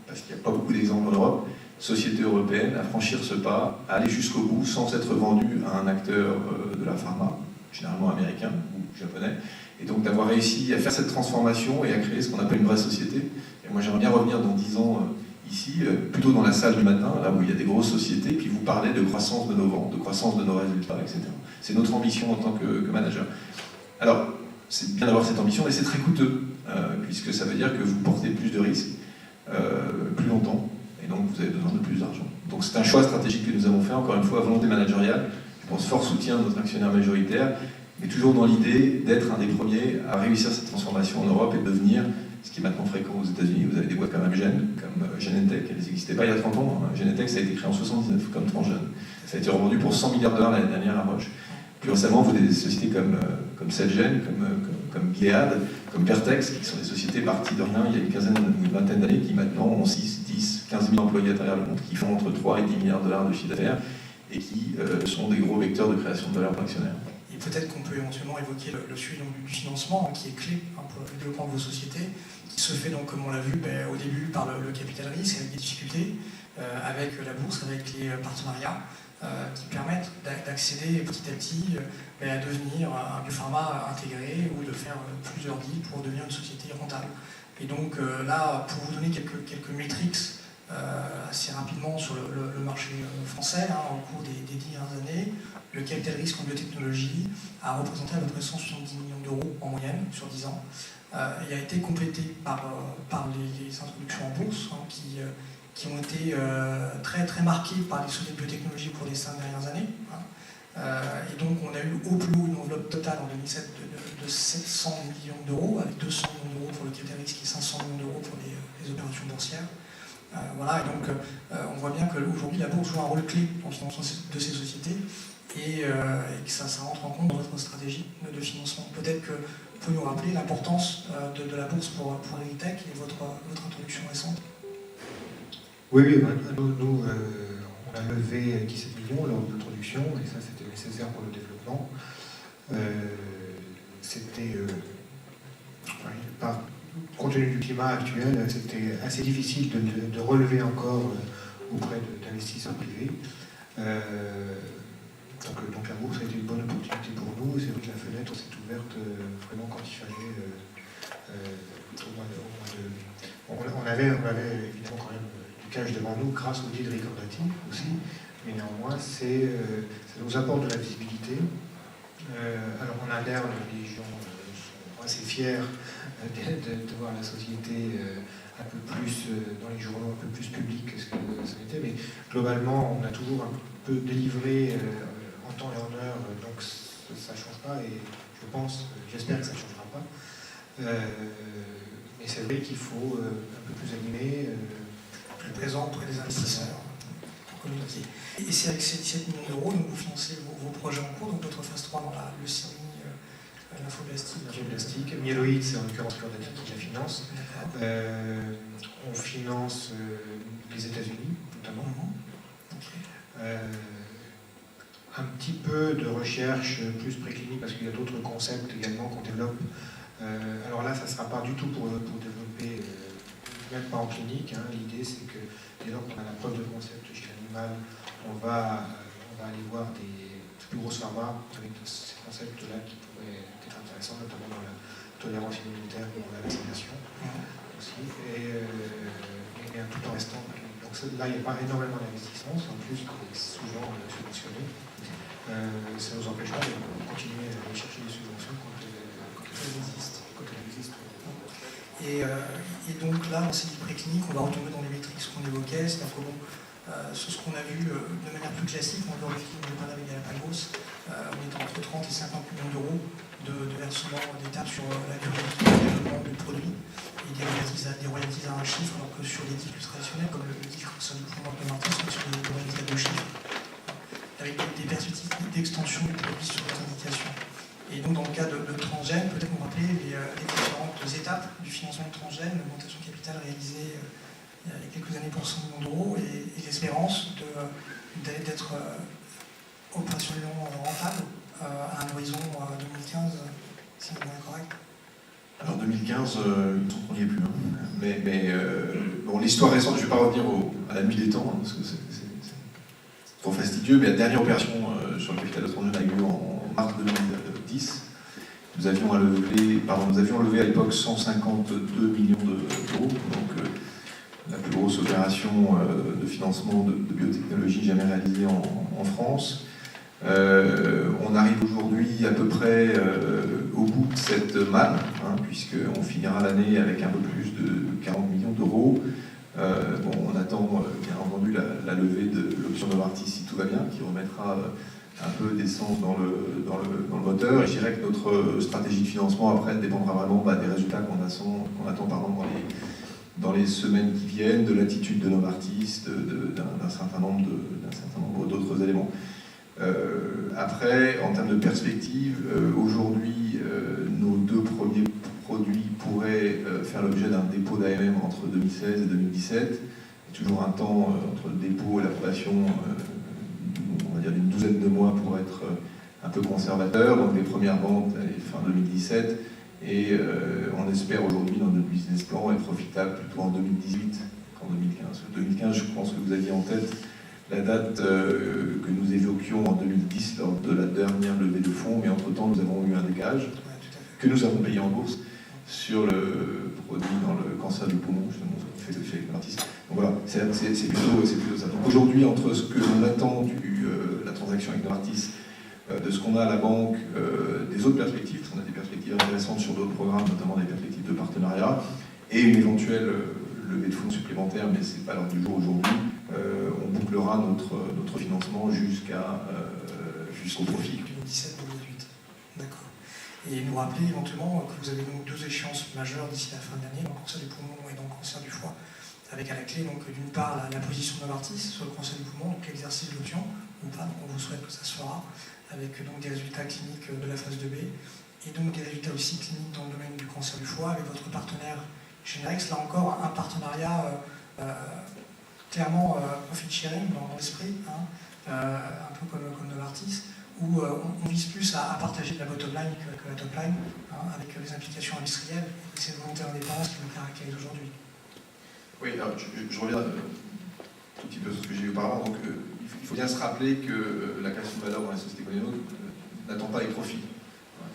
parce qu'il n'y a pas beaucoup d'exemples en Europe, société européenne à franchir ce pas, à aller jusqu'au bout sans être vendue à un acteur de la pharma, généralement américain ou japonais, et donc d'avoir réussi à faire cette transformation et à créer ce qu'on appelle une vraie société. Et moi j'aimerais bien revenir dans 10 ans ici, plutôt dans la salle du matin, là où il y a des grosses sociétés, puis vous parler de croissance de nos ventes, de croissance de nos résultats, etc. C'est notre ambition en tant que manager. Alors, c'est bien d'avoir cette ambition, mais c'est très coûteux, puisque ça veut dire que vous portez plus de risques, plus longtemps, et donc vous avez besoin de plus d'argent. Donc c'est un choix stratégique que nous avons fait, encore une fois, à volonté managériale. Je pense fort soutien de notre actionnaire majoritaire, mais toujours dans l'idée d'être un des premiers à réussir cette transformation en Europe et de devenir, ce qui est maintenant fréquent aux États-Unis, vous avez des boîtes comme Amgen, comme Genentech, elles n'existaient pas il y a 30 ans. Genentech, ça a été créé en 79, comme Transgène. Ça a été revendu pour 100 milliards de dollars l'année dernière à Roche. Plus récemment, vous avez des sociétés comme Celgene, comme Gilead, comme Vertex, qui sont des sociétés parties de rien il y a une quinzaine ou une vingtaine d'années, qui maintenant ont 6, 10, 15 000 employés à travers le monde, qui font entre 3 et 10 milliards de dollars de chiffre d'affaires, et qui sont des gros vecteurs de création de valeur pour l'actionnaire. Et peut-être qu'on peut éventuellement évoquer le sujet du financement, qui est clé pour le développement de vos sociétés, qui se fait donc, comme on l'a vu, au début par le capital risque, avec des difficultés, avec la bourse, avec les partenariats, qui permettent d'accéder petit à petit à devenir un biopharma intégré ou de faire plusieurs deals pour devenir une société rentable. Et donc là, pour vous donner quelques métriques assez rapidement sur le marché français, au cours des 10 dernières années, le capital risque en biotechnologie a représenté à peu près 170 millions d'euros en moyenne sur 10 ans. Il a été complété par les introductions en bourse qui ont été très, très marquées par les sociétés de biotechnologie pour les 5 dernières années. Et donc on a eu au plus haut une enveloppe totale en 2007 de 700 millions d'euros, avec 200 millions d'euros pour le capital risque et 500 millions d'euros pour les opérations boursières. Voilà, et donc on voit bien qu'aujourd'hui la bourse joue un rôle clé dans le financement de ces sociétés et que ça rentre en compte dans votre stratégie de financement. Peut-être que vous pouvez nous rappeler l'importance de la bourse pour Erytech et votre introduction récente. Oui, nous on a levé 17 millions lors de l'introduction et ça c'était nécessaire pour le développement. Compte tenu du climat actuel, c'était assez difficile de relever encore auprès d'investisseurs privés. Donc la bourse a été une bonne opportunité pour nous, et c'est vrai que la fenêtre s'est ouverte vraiment quand il fallait on avait évidemment quand même du cash devant nous grâce au deal Recordati aussi, mais néanmoins ça nous apporte de la visibilité. Alors en interne, les gens sont assez fiers de voir la société un peu plus dans les journaux, un peu plus publique que ce que ça était, mais globalement on a toujours peut délivrer en temps et en heure, donc ça ne change pas, et j'espère que ça ne changera pas. Mais c'est vrai qu'il faut un peu plus animer, plus présent auprès des investisseurs pour communiquer. Et c'est avec ces 17 millions d'euros, donc vous financez vos projets en cours, donc votre phase 3 dans le leucémie, l'infoblastique. L'infoblastique, myéloïde, c'est en l'occurrence Cordati qui la finance. On finance les États-Unis, notamment. Un petit peu de recherche plus préclinique, parce qu'il y a d'autres concepts également qu'on développe. Alors là, ça ne sera pas du tout pour développer, même pas en clinique. L'idée, c'est que dès lors qu'on a la preuve de concept chez l'animal, on va aller voir des plus grosses pharma avec ces concepts-là qui pourraient être intéressants, notamment dans la tolérance immunitaire ou dans la vaccination aussi, et tout en restant. Donc là, il n'y a pas énormément d'investissement, c'est en plus souvent subventionné. Ça nous empêche pas de continuer à aller chercher des subventions quand elles existent. Et donc là, dans ces livres précliniques, on va retomber dans les métriques qu'on évoquait, c'est-à-dire que sur ce qu'on a vu de manière plus classique, on voit le film de Panama et Galapagos, on est entre 30 et 50 millions d'euros de versement d'État sur la durée de développement du produit, et des royalties à un chiffre, alors que sur les titres plus traditionnels, comme le dit François Dupont de Martin, sont sur des royalties à 2 chiffres, avec des perspectives d'extension du produit sur d'autres indications. Et donc dans le cas de Transgène, peut-être nous rappeler les différentes étapes du financement de Transgène, l'augmentation de capital réalisée il y a quelques années pour 100 millions d'euros, et l'espérance d'être opérationnellement rentable à un horizon 2015, si on est correct. Alors 2015, il me semble qu'on n'y est plus. Mais bon, l'histoire récente, je ne vais pas revenir à la nuit des temps, parce que c'est trop fastidieux, mais la dernière opération sur le capital de Transgène a eu lieu en mars 2010. Nous avions levé à l'époque 152 millions d'euros, donc la plus grosse opération de financement de biotechnologie jamais réalisée en France. On arrive aujourd'hui à peu près au bout de cette manne, puisqu'on finira l'année avec un peu plus de 40 millions d'euros. On attend bien entendu la levée de l'option Novartis si tout va bien, qui remettra un peu d'essence dans le moteur. Et je dirais que notre stratégie de financement après dépendra vraiment des résultats qu'on attend dans les semaines qui viennent, de l'attitude de Novartis, d'un certain nombre d'autres éléments. Après, en termes de perspective, aujourd'hui, nos 2 premiers produits pourraient faire l'objet d'un dépôt d'AMM entre 2016 et 2017. Il y a toujours un temps entre le dépôt et l'approbation, on va dire d'une douzaine de mois pour être un peu conservateur. Donc les premières ventes fin 2017, et on espère aujourd'hui dans notre business plan être profitable plutôt en 2018 qu'en 2015. 2015, je pense que vous aviez en tête la date que nous évoquions en 2010 lors de la dernière levée de fonds, mais entre-temps nous avons eu un décalage que nous avons payé en bourse sur le produit dans le cancer du poumon, justement, ce qui fait l'effet avec Novartis. Donc voilà, c'est plutôt ça. Donc aujourd'hui, entre ce que l'on attend de la transaction avec Novartis, de ce qu'on a à la banque, des autres perspectives, parce qu'on a des perspectives intéressantes sur d'autres programmes, notamment des perspectives de partenariat, et une éventuelle levée de fonds supplémentaire, mais ce n'est pas l'heure du jour aujourd'hui, on bouclera notre financement jusqu'au profit. 2017-2018. D'accord. Et nous rappeler éventuellement que vous avez donc 2 échéances majeures d'ici la fin de l'année, dans le cancer du poumon et dans le cancer du foie, avec à la clé donc d'une part la position de Novartis sur le cancer du poumon, donc l'exercice de l'option, ou pas, donc on vous souhaite que ça se fera, avec donc des résultats cliniques de la phase 2B, et donc des résultats aussi cliniques dans le domaine du cancer du foie, avec votre partenaire Générex, là encore un partenariat clairement profit sharing dans l'esprit, un peu comme Novartis, où on vise plus à partager de la bottom line que la top line, avec les implications industrielles et cette volonté d'indépendance qui nous caractérise aujourd'hui. Oui, alors je reviens un tout petit peu sur ce que j'ai eu auparavant. Donc, il faut bien se rappeler que la création de valeur dans les sociétés comme les nôtres n'attend pas les profits.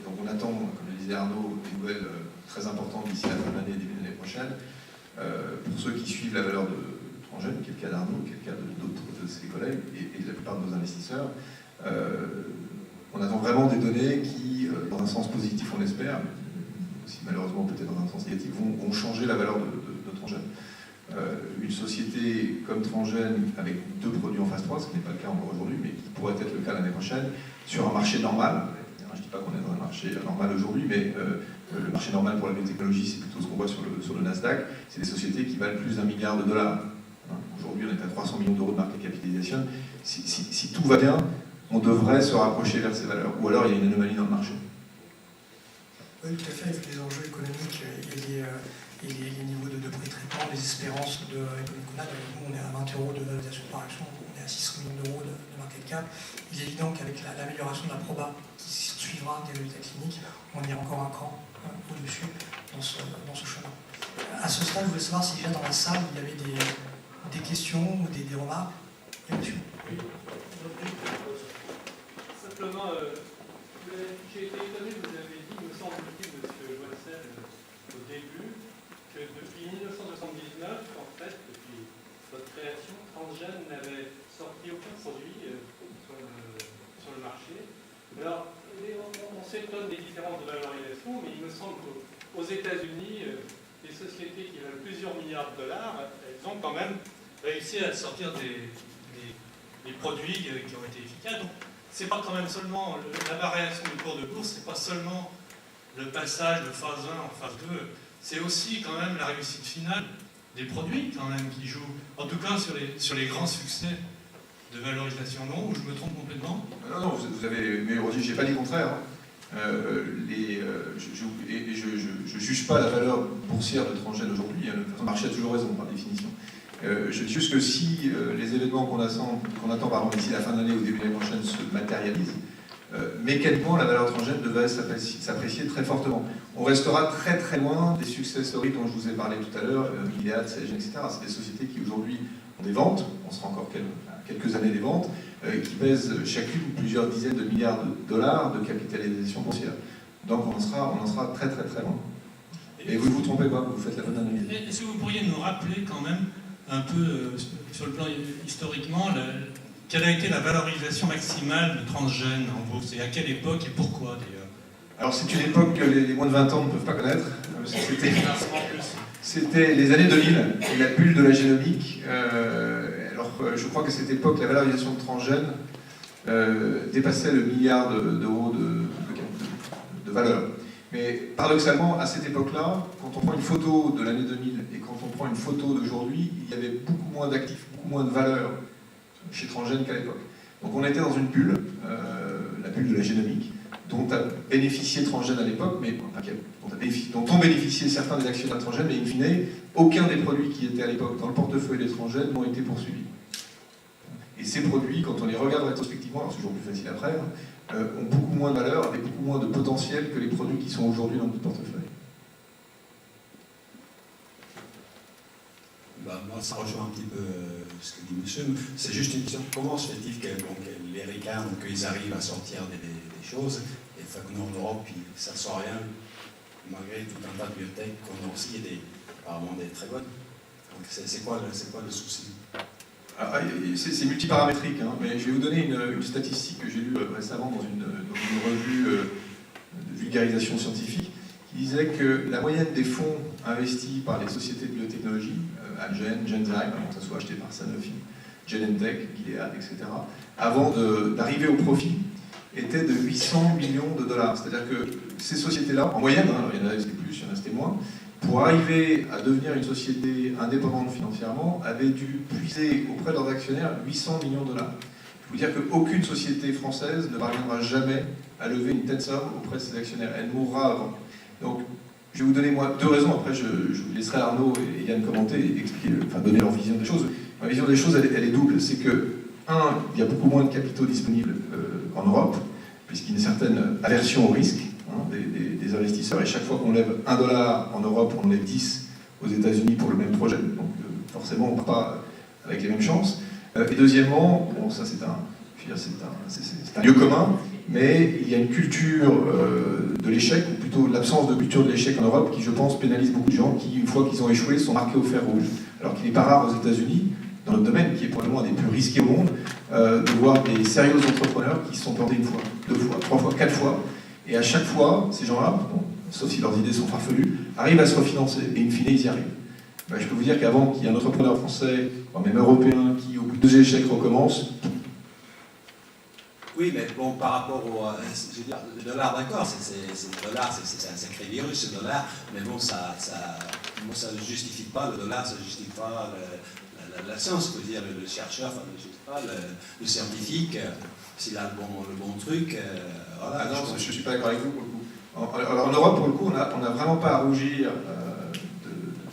Donc on attend, comme le disait Arnaud, des nouvelles très importantes d'ici la fin de l'année et début de l'année prochaine. Pour ceux qui suivent la valeur de Transgène, qui est le cas d'Arnaud, qui est le cas d'autres de ses collègues et de la plupart de nos investisseurs, on attend vraiment des données qui, dans un sens positif on espère, mais aussi malheureusement peut-être dans un sens négatif, vont changer la valeur de Transgène. une société comme Transgène avec 2 produits en phase 3, ce qui n'est pas le cas encore aujourd'hui, mais qui pourrait être le cas l'année prochaine, sur un marché normal. Je ne dis pas qu'on est dans un marché normal aujourd'hui, mais le marché normal pour la biotechnologie, c'est plutôt ce qu'on voit sur le Nasdaq. C'est des sociétés qui valent plus d'1 milliard de dollars. Aujourd'hui, on est à 300 millions d'euros de market capitalisation. Si tout va bien, on devrait se rapprocher vers ces valeurs. Ou alors, il y a une anomalie dans le marché. Oui, tout à fait, avec les enjeux économiques et les niveaux de prix de traitement, les espérances économiques qu'on a. Nous, on est à 20 euros de valorisation par action, on est à 600 millions d'euros de market cap. Il est évident qu'avec l'amélioration de la proba qui suivra des résultats cliniques, on ira encore un cran au-dessus dans ce chemin. À ce stade, je voulais savoir si déjà dans la salle, il y avait des questions ou des remarques. Oui, monsieur. Simplement, j'ai été étonné, vous avez dit, me semble-t-il, M. Boissel, au début, que depuis 1979, en fait, depuis votre création, Transgène n'avait sorti aucun produit sur le marché. Alors, on s'étonne des différences de valorisation, mais il me semble qu'aux États-Unis, les sociétés qui valent plusieurs milliards de dollars, elles ont quand même réussi à sortir des produits qui ont été efficaces. Donc, c'est pas quand même seulement la variation du cours de bourse, c'est pas seulement le passage de phase 1 en phase 2, c'est aussi quand même la réussite finale des produits quand même qui jouent. En tout cas sur les grands succès de valorisation. Non, ou je me trompe complètement? Non, vous avez. Mais Roger, j'ai pas dit le contraire. Je juge pas la valeur boursière de Transgène aujourd'hui. Le marché a toujours raison par définition. Je dis juste que si les événements qu'on attend d'ici la fin de l'année ou début de l'année prochaine se matérialisent, mécaniquement la valeur Transgène devrait s'apprécier très fortement. On restera très très loin des success stories dont je vous ai parlé tout à l'heure, Gilead, Celgene, etc. C'est des sociétés qui aujourd'hui ont des ventes, on sera encore quelques années des ventes, qui pèsent chacune plusieurs dizaines de milliards de dollars de capitalisation boursière. Donc on en sera très très très loin. Et vous ne vous trompez pas, vous faites la bonne analyse. Est-ce que vous pourriez nous rappeler quand même un peu, sur le plan historiquement, quelle a été la valorisation maximale de Transgène en bourse et à quelle époque et pourquoi d'ailleurs? Alors c'est une époque que les moins de 20 ans ne peuvent pas connaître. C'était les années 2000, et la bulle de la génomique. Je crois qu'à cette époque, la valorisation de Transgène dépassait le milliard d'euros de valeur. Mais paradoxalement, à cette époque-là, quand on prend une photo de l'année 2000 et quand on prend une photo d'aujourd'hui, il y avait beaucoup moins d'actifs, beaucoup moins de valeur chez Transgène qu'à l'époque. Donc on était dans une bulle, la bulle de la génomique, dont a bénéficié Transgène à l'époque, mais dont ont bénéficié certains des actionnaires de Transgène, mais in fine, aucun des produits qui étaient à l'époque dans le portefeuille des Transgène n'ont été poursuivis. Et ces produits, quand on les regarde rétrospectivement, alors c'est toujours plus facile après, ont beaucoup moins de valeur et beaucoup moins de potentiel que les produits qui sont aujourd'hui dans notre portefeuille. Moi, ça rejoint un petit peu ce que dit monsieur. C'est juste une question. Comment se fait-il que les ricains, qu'ils arrivent à sortir des choses, et que nous en Europe, ça ne sort rien, malgré tout un tas de bibliothèques qu'on a aussi, apparemment des très bonnes. Donc c'est quoi le souci? C'est multiparamétrique, hein, mais je vais vous donner une statistique que j'ai lue récemment dans une revue de vulgarisation scientifique qui disait que la moyenne des fonds investis par les sociétés de biotechnologie, Algen, Genzyme, avant que ça soit acheté par Sanofi, Genentech, Gilead, etc., avant d'arriver au profit, était de 800 millions de dollars. C'est-à-dire que ces sociétés-là, en moyenne, alors il y en a c'était plus, il y en a c'était moins, pour arriver à devenir une société indépendante financièrement, avaient dû puiser auprès de leurs actionnaires 800 millions de dollars. Je veux dire qu'aucune société française ne parviendra jamais à lever une telle somme auprès de ses actionnaires. Elle mourra avant. Donc, je vais vous donner moi 2 raisons. Après, je vous laisserai Arnaud et Yann commenter et expliquer, donner leur vision des choses. Ma vision des choses, elle est double. C'est que, il y a beaucoup moins de capitaux disponibles en Europe, puisqu'il y a une certaine aversion au risque des investisseurs. Et chaque fois qu'on lève $1 en Europe, on lève 10 aux États-Unis pour le même projet. Donc, forcément, on ne part pas avec les mêmes chances. Et deuxièmement, bon, ça c'est un lieu commun, mais il y a une culture de l'échec, ou plutôt l'absence de culture de l'échec en Europe, qui, je pense, pénalise beaucoup de gens qui, une fois qu'ils ont échoué, sont marqués au fer rouge. Alors qu'il n'est pas rare aux États-Unis, dans notre domaine, qui est probablement un des plus risqués au monde, de voir des sérieux entrepreneurs qui se sont plantés 1 fois, 2 fois, 3 fois, 4 fois, et à chaque fois, ces gens-là, bon, sauf si leurs idées sont farfelues, arrivent à se refinancer, et in fine, ils y arrivent. je peux vous dire qu'avant qu'il y ait un entrepreneur français, voire même européen, qui au bout de 2 échecs recommence. Oui, mais bon, par rapport je veux dire, le dollar, d'accord, le dollar, c'est un sacré virus, le dollar, mais bon, ça ne justifie pas, le dollar, ça ne justifie pas la science, je veux dire, le chercheur, enfin, je sais pas, le scientifique, s'il a le bon truc, voilà. Ah non, je ne suis pas d'accord avec vous pour le coup. Alors, en Europe, pour le coup, on n'a vraiment pas à rougir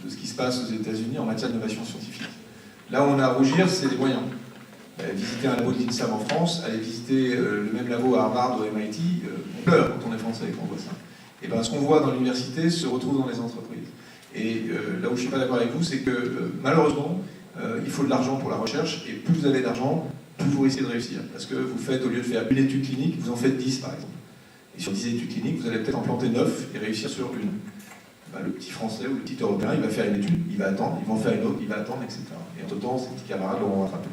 de ce qui se passe aux États-Unis en matière d'innovation scientifique. Là où on a à rougir, c'est les moyens. Visiter un labo de l'INSEAD en France, aller visiter le même labo à Harvard ou à MIT, on pleure quand on est français et qu'on voit ça. Et bien, ce qu'on voit dans l'université se retrouve dans les entreprises. Et là où je ne suis pas d'accord avec vous, c'est que malheureusement, il faut de l'argent pour la recherche, et plus vous avez d'argent, plus vous risquez de réussir. Parce que vous faites, au lieu de faire une étude clinique, vous en faites 10 par exemple. Et sur 10 études cliniques, vous allez peut-être en planter 9 et réussir sur une. Le petit français ou le petit européen, il va faire une étude, il va attendre, il va en faire une autre, il va attendre, etc. Et entre-temps, ses petits camarades l'auront rattrapé.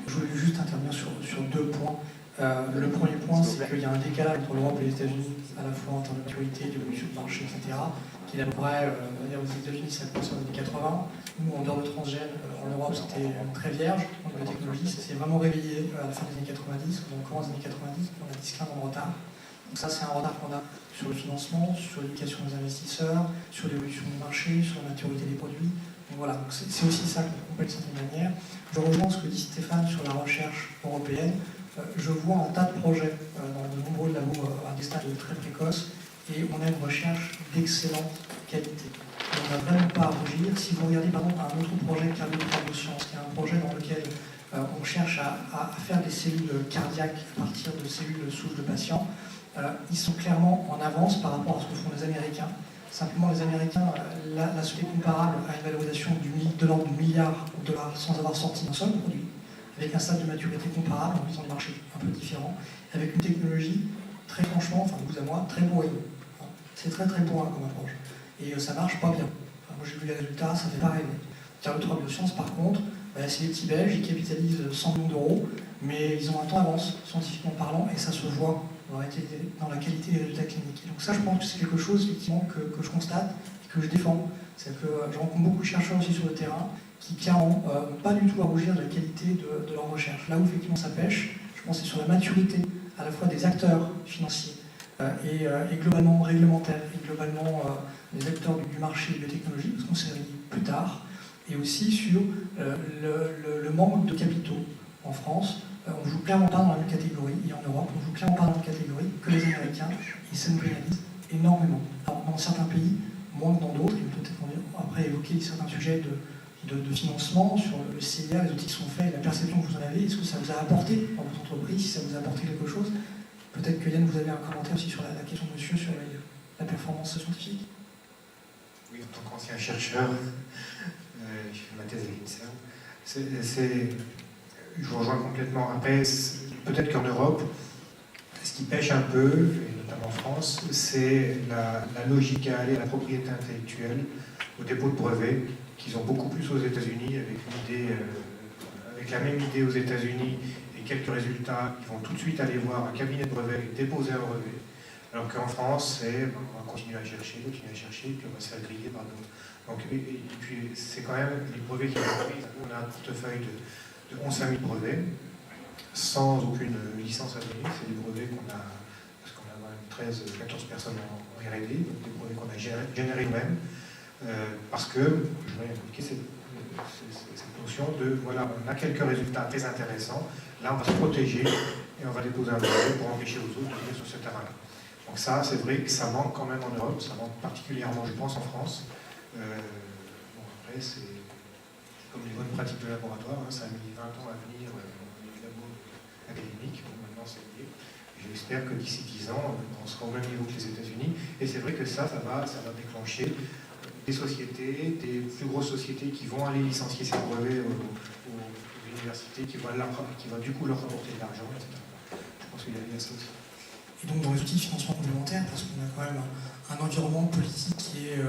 Je voulais juste intervenir sur 2 points. Le premier point, c'est qu'il y a un décalage entre l'Europe et les États-Unis, à la fois en termes de maturité, d'évolution de marché, etc. Qui est à peu près, aux États-Unis, ça commence dans les années 80. Nous, en dehors de transgène, en Europe, c'était très vierge. Donc la technologie, ça s'est vraiment réveillé à la fin des années 90, ou encore aux années 90, on a 10-15 ans de retard. Donc ça, c'est un retard qu'on a sur le financement, sur l'éducation des investisseurs, sur l'évolution du marché, sur la maturité des produits. Donc voilà, donc c'est aussi ça qu'on complète d'une certaine manière. Je rejoins ce que dit Stéphane sur la recherche européenne. Je vois un tas de projets dans de nombreux labos à des stades très précoces et on a une recherche d'excellente qualité. On n'a vraiment pas à rougir. Si vous regardez par exemple un autre projet qui a de science, qui est un projet dans lequel on cherche à faire des cellules cardiaques à partir de cellules souches de patients, ils sont clairement en avance par rapport à ce que font les Américains. Simplement, les Américains, la société comparable à une valorisation de l'ordre du milliard de dollars sans avoir sorti un seul produit, avec un stade de maturité comparable, en visant des marchés un peu différents, avec une technologie, très franchement, enfin de vous à moi, très bourrine. C'est très très bourrin comme approche. Et ça marche pas bien. Enfin, moi j'ai vu les résultats, ça fait pas rêver. Carlo Biosciences, par contre, c'est les petits Belges, ils capitalisent 100 millions d'euros, mais ils ont un temps d'avance, scientifiquement parlant, et ça se voit dans la qualité des résultats cliniques. Et donc ça, je pense que c'est quelque chose effectivement que je constate et que je défends. C'est que je rencontre beaucoup de chercheurs aussi sur le terrain qui clairement n'ont pas du tout à rougir de la qualité de leur recherche. Là où effectivement ça pêche, je pense que c'est sur la maturité à la fois des acteurs financiers et globalement réglementaires, et globalement des acteurs du marché de la technologie, parce qu'on s'est réunis plus tard, et aussi sur le manque de capitaux en France. On ne joue clairement pas dans la même catégorie, et en Europe, on ne joue clairement pas dans la même catégorie que les Américains, et ça nous pénalise énormément. Alors, dans certains pays, moins que dans d'autres, et peut-être après évoquer certains sujets de financement sur le CIA, les outils qui sont faits, la perception que vous en avez, est-ce que ça vous a apporté dans votre entreprise, si ça vous a apporté quelque chose? Peut-être que Yann, vous avez un commentaire aussi sur la question de monsieur sur la performance scientifique. Oui, en tant qu'ancien chercheur, je fais ma thèse à l'INSERM. Je vous rejoins complètement. Après, peut-être qu'en Europe, ce qui pêche un peu, et notamment en France, c'est la logique à aller à la propriété intellectuelle, au dépôt de brevets, qu'ils ont beaucoup plus aux États-Unis, avec la même idée aux États-Unis et quelques résultats, ils vont tout de suite aller voir un cabinet de brevet et déposer un brevet. Alors qu'en France, on va continuer à chercher, puis on va se faire griller par d'autres. Donc, et puis, c'est quand même les brevets qui sont pris. On a un portefeuille de 11 000 brevets, sans aucune licence à donner. C'est des brevets qu'on a, parce qu'on a 13-14 personnes en R&D, donc des brevets qu'on a générés nous-mêmes, parce que, je vais expliquer cette notion de, voilà, on a quelques résultats très intéressants, là on va se protéger et on va déposer un brevet pour empêcher aux autres de venir sur ce terrain-là. Donc ça, c'est vrai que ça manque quand même en Europe, ça manque particulièrement, je pense, en France. Bon, après, c'est comme les bonnes pratiques de laboratoire, hein, ça a mis 20 ans à venir dans les labos académiques, bon, maintenant c'est lié. J'espère que d'ici 10 ans, on sera au même niveau que les États-Unis. Et c'est vrai que ça va déclencher des sociétés, des plus grosses sociétés qui vont aller licencier ces brevets aux universités, qui va du coup leur rapporter de l'argent, etc. Je pense qu'il y a ça aussi. Et donc dans les outils de financement complémentaires, parce qu'on a quand même un environnement politique qui est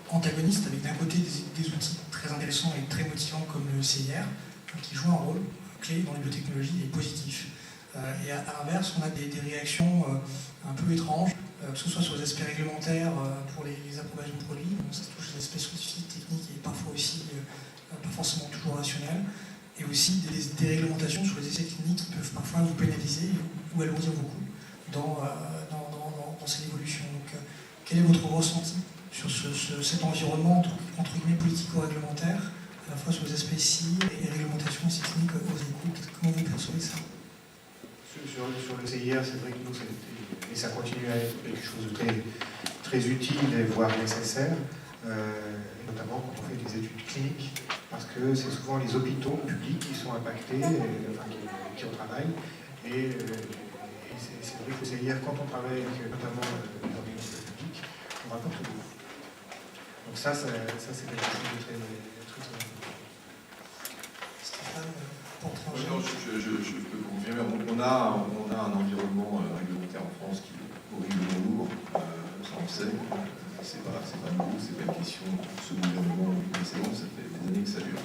antagoniste, avec d'un côté des outils très intéressants et très motivants comme le CIR, qui joue un rôle clé dans les biotechnologies et positif. Et à l'inverse, on a des réactions un peu étranges que ce soit sur les aspects réglementaires pour les approbations de produits, donc ça touche les aspects scientifiques, techniques et parfois aussi pas forcément toujours rationnels, et aussi des réglementations sur les essais cliniques qui peuvent parfois vous pénaliser ou alourdir vos coûts dans cette évolution. Donc, quel est votre ressenti sur cet environnement entre guillemets politico-réglementaire, à la fois sur les aspects SI et réglementation essais cliniques aux écoutes? Comment vous percevez ça? Sur le CIR, c'est vrai que nous, et ça continue à être quelque chose de très, très utile, voire nécessaire, notamment quand on fait des études cliniques, parce que c'est souvent les hôpitaux publics qui sont impactés, qui en travaillent, et c'est vrai que le CIR, quand on travaille avec notamment les organismes publics, on rapporte beaucoup. Donc ça c'est quelque chose de très important. Stéphane, Non, je peux confirmer. On a un environnement réglementaire en France qui est horriblement lourd. Ça on sait. C'est pas nouveau, c'est pas une question de ce gouvernement ou du précédent, ça fait des années que ça dure.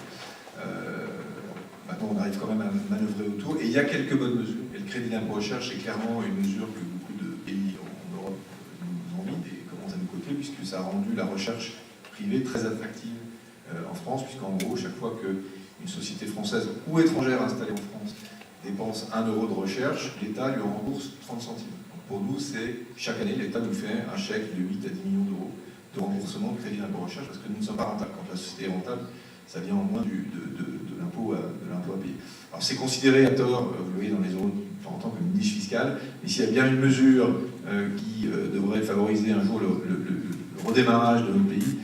Maintenant, on arrive quand même à manœuvrer autour. Et il y a quelques bonnes mesures. Et le crédit d'impôt recherche, c'est clairement une mesure que beaucoup de pays en Europe nous envient et commencent à nous coter, puisque ça a rendu la recherche privée très attractive en France, puisqu'en gros, chaque fois qu'une société française ou étrangère installée en France dépense 1 euro de recherche, l'État lui rembourse 30 centimes. Donc pour nous, c'est chaque année, l'État nous fait un chèque de 8 à 10 millions d'euros de remboursement de crédit d'impôt recherche, parce que nous ne sommes pas rentables. Quand la société est rentable, ça vient en moins de l'impôt à payer. Alors c'est considéré à tort, vous le voyez dans les euros de temps en temps, comme une niche fiscale, mais s'il y a bien une mesure qui devrait favoriser un jour le redémarrage de notre pays,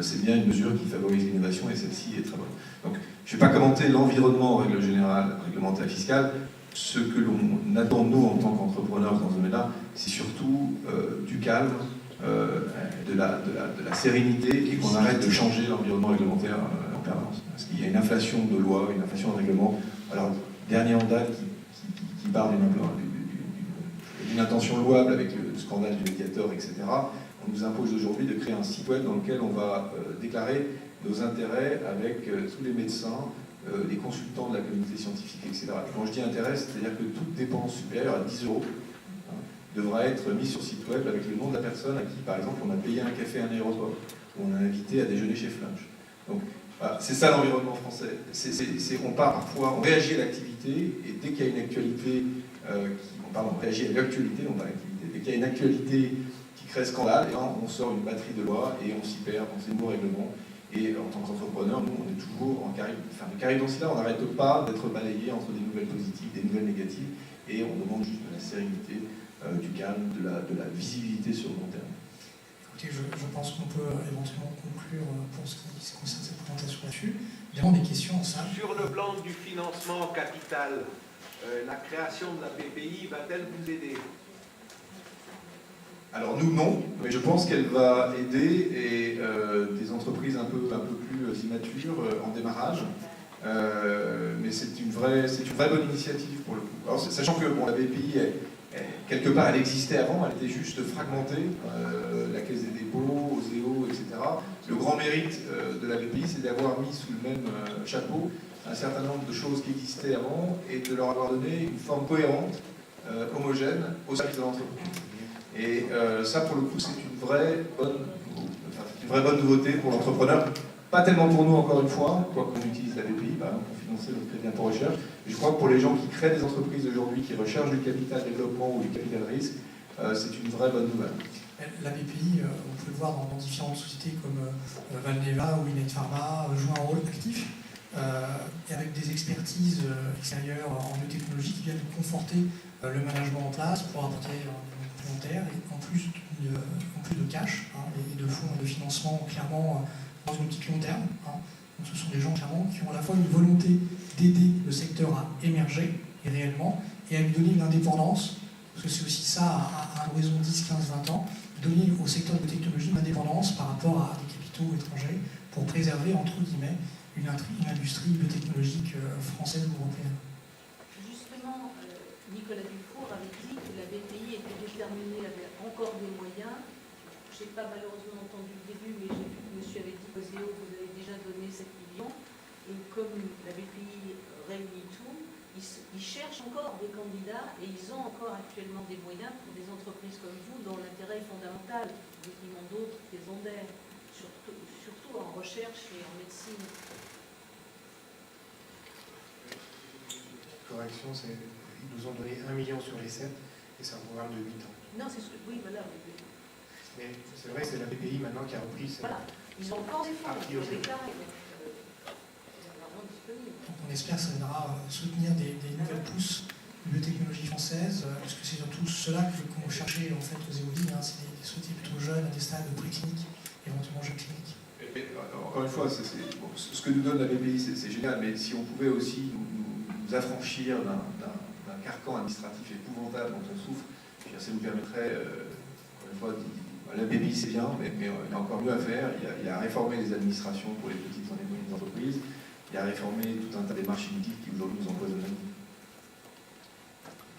c'est bien une mesure qui favorise l'innovation, et celle-ci est très bonne. Donc je ne vais pas commenter l'environnement en règle générale, réglementaire fiscal. Ce que l'on attend, nous, en tant qu'entrepreneurs dans ce domaine-là, c'est surtout du calme, de la sérénité, et qu'on arrête de changer l'environnement réglementaire en permanence. Parce qu'il y a une inflation de lois, une inflation de règlements. Alors, dernier en date qui part d'une intention louable avec le scandale du médiateur, etc., on nous impose aujourd'hui de créer un site web dans lequel on va déclarer nos intérêts avec tous les médecins, les consultants de la communauté scientifique, etc. Et quand je dis intérêt, c'est-à-dire que toute dépense supérieure à 10 euros devra être mise sur site web avec le nom de la personne à qui, par exemple, on a payé un café à un aéroport, ou on a invité à déjeuner chez Flunch. Donc, voilà, c'est ça l'environnement français. On part parfois, on réagit à l'activité, et dès qu'il y a une actualité, on réagit à l'actualité, non pas à l'activité, dès qu'il y a une actualité qui crée scandale, et on sort une batterie de lois, et on s'y perd dans ces nouveaux règlements. Et en tant qu'entrepreneur, nous, on est toujours en carré là, on n'arrête pas d'être balayé entre des nouvelles positives, des nouvelles négatives, et on demande juste de la sérénité, du calme, de la visibilité sur le long terme. Écoutez, je pense qu'on peut éventuellement conclure pour ce qui concerne cette présentation là-dessus. Il y a des questions en salle. Sur le plan du financement capital, la création de la BPI va-t-elle vous aider? Alors nous, non, mais je pense qu'elle va aider des entreprises un peu plus immatures en démarrage. Mais c'est une vraie bonne initiative pour le coup. Alors, sachant que la BPI, quelque part, elle existait avant, elle était juste fragmentée, la Caisse des dépôts, Oseo, etc. Le grand mérite de la BPI, c'est d'avoir mis sous le même chapeau un certain nombre de choses qui existaient avant et de leur avoir donné une forme cohérente, homogène, au service de l'entreprise. Et ça, pour le coup, c'est une vraie bonne nouveauté pour l'entrepreneur. Pas tellement pour nous, encore une fois, quoi qu'on utilise la BPI, par exemple, pour financer notre crédit d'impôt recherche. Je crois que pour les gens qui créent des entreprises aujourd'hui, qui recherchent du capital développement ou du capital risque, c'est une vraie bonne nouvelle. La BPI, on peut le voir dans différentes sociétés comme Valneva ou Innate Pharma, joue un rôle actif, et avec des expertises extérieures en biotechnologie qui viennent conforter le management en place pour apporter complémentaire, et en plus de cash et de fonds de financement clairement dans une optique long terme. Donc ce sont des gens clairement qui ont à la fois une volonté d'aider le secteur à émerger et réellement, et à lui donner une indépendance, parce que c'est aussi ça à un horizon 10, 15, 20 ans, donner au secteur de technologie une indépendance par rapport à des capitaux étrangers pour préserver, entre guillemets, une industrie biotechnologique française ou européenne. Justement, Nicolas Dufour avait dit que la BPI était déterminée, avait encore des moyens. Je n'ai pas malheureusement entendu le début, mais j'ai vu que monsieur avait dit Oseo, vous avez déjà donné 7 millions. Et comme la BPI réunit tout, ils cherchent encore des candidats et ils ont encore actuellement des moyens pour des entreprises comme vous dont l'intérêt détriment d'autres qui les ondèrent, surtout en recherche et en médecine. Correction, ils nous ont donné 1 million sur les 7 et c'est un programme de 8 ans. Non, c'est oui, voilà. Mais c'est vrai, c'est la BPI maintenant qui a repris. Voilà, ils ont encore des fonds, ils ont priori. déclaré, donc c'est l'argent disponible. Donc on espère que ça viendra soutenir des nouvelles pousses de biotechnologie française, parce que c'est surtout cela qu'on cherchait en fait aux éolides, c'est des sociétés plutôt jeunes, à des stades précliniques, éventuellement jeux cliniques. Et encore une fois, bon, ce que nous donne la BPI, c'est génial, mais si on pouvait aussi nous affranchir d'un carcan administratif épouvantable dont on souffre, ça nous permettrait, encore une fois, la BPI c'est bien, mais il y a encore mieux à faire. Il y a à réformer les administrations pour les petites et moyennes entreprises, il y a à réformer tout un tas de démarches inutiles qui aujourd'hui nous empoisonnent la vie.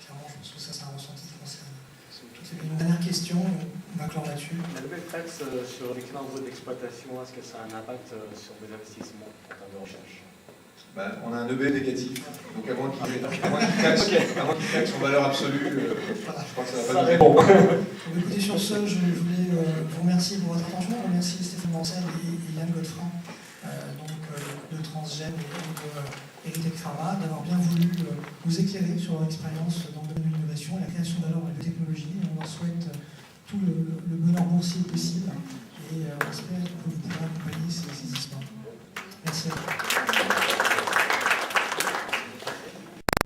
Clairement, je pense que ça, c'est un ressenti français. Une dernière question, on va clore là-dessus. La nouvelle taxe sur les calendriers d'exploitation, est-ce que ça a un impact sur des investissements en termes de recherche? On a un EB négatif, donc à moins qu'il taxe en valeur absolue, je crois que ça va pas nous aider. Écoutez, sur ce, je voulais vous remercier pour votre attention, remercier Stéphane Mancel et Yann Godefroy, de Transgène et de Eritech Pharma, d'avoir bien voulu nous éclairer sur leur expérience dans le domaine de l'innovation et la création de valeur de la biotechnologie. On leur souhaite tout le bonheur boursier possible et on espère que vous pourrez accompagner ces histoires. Merci à vous.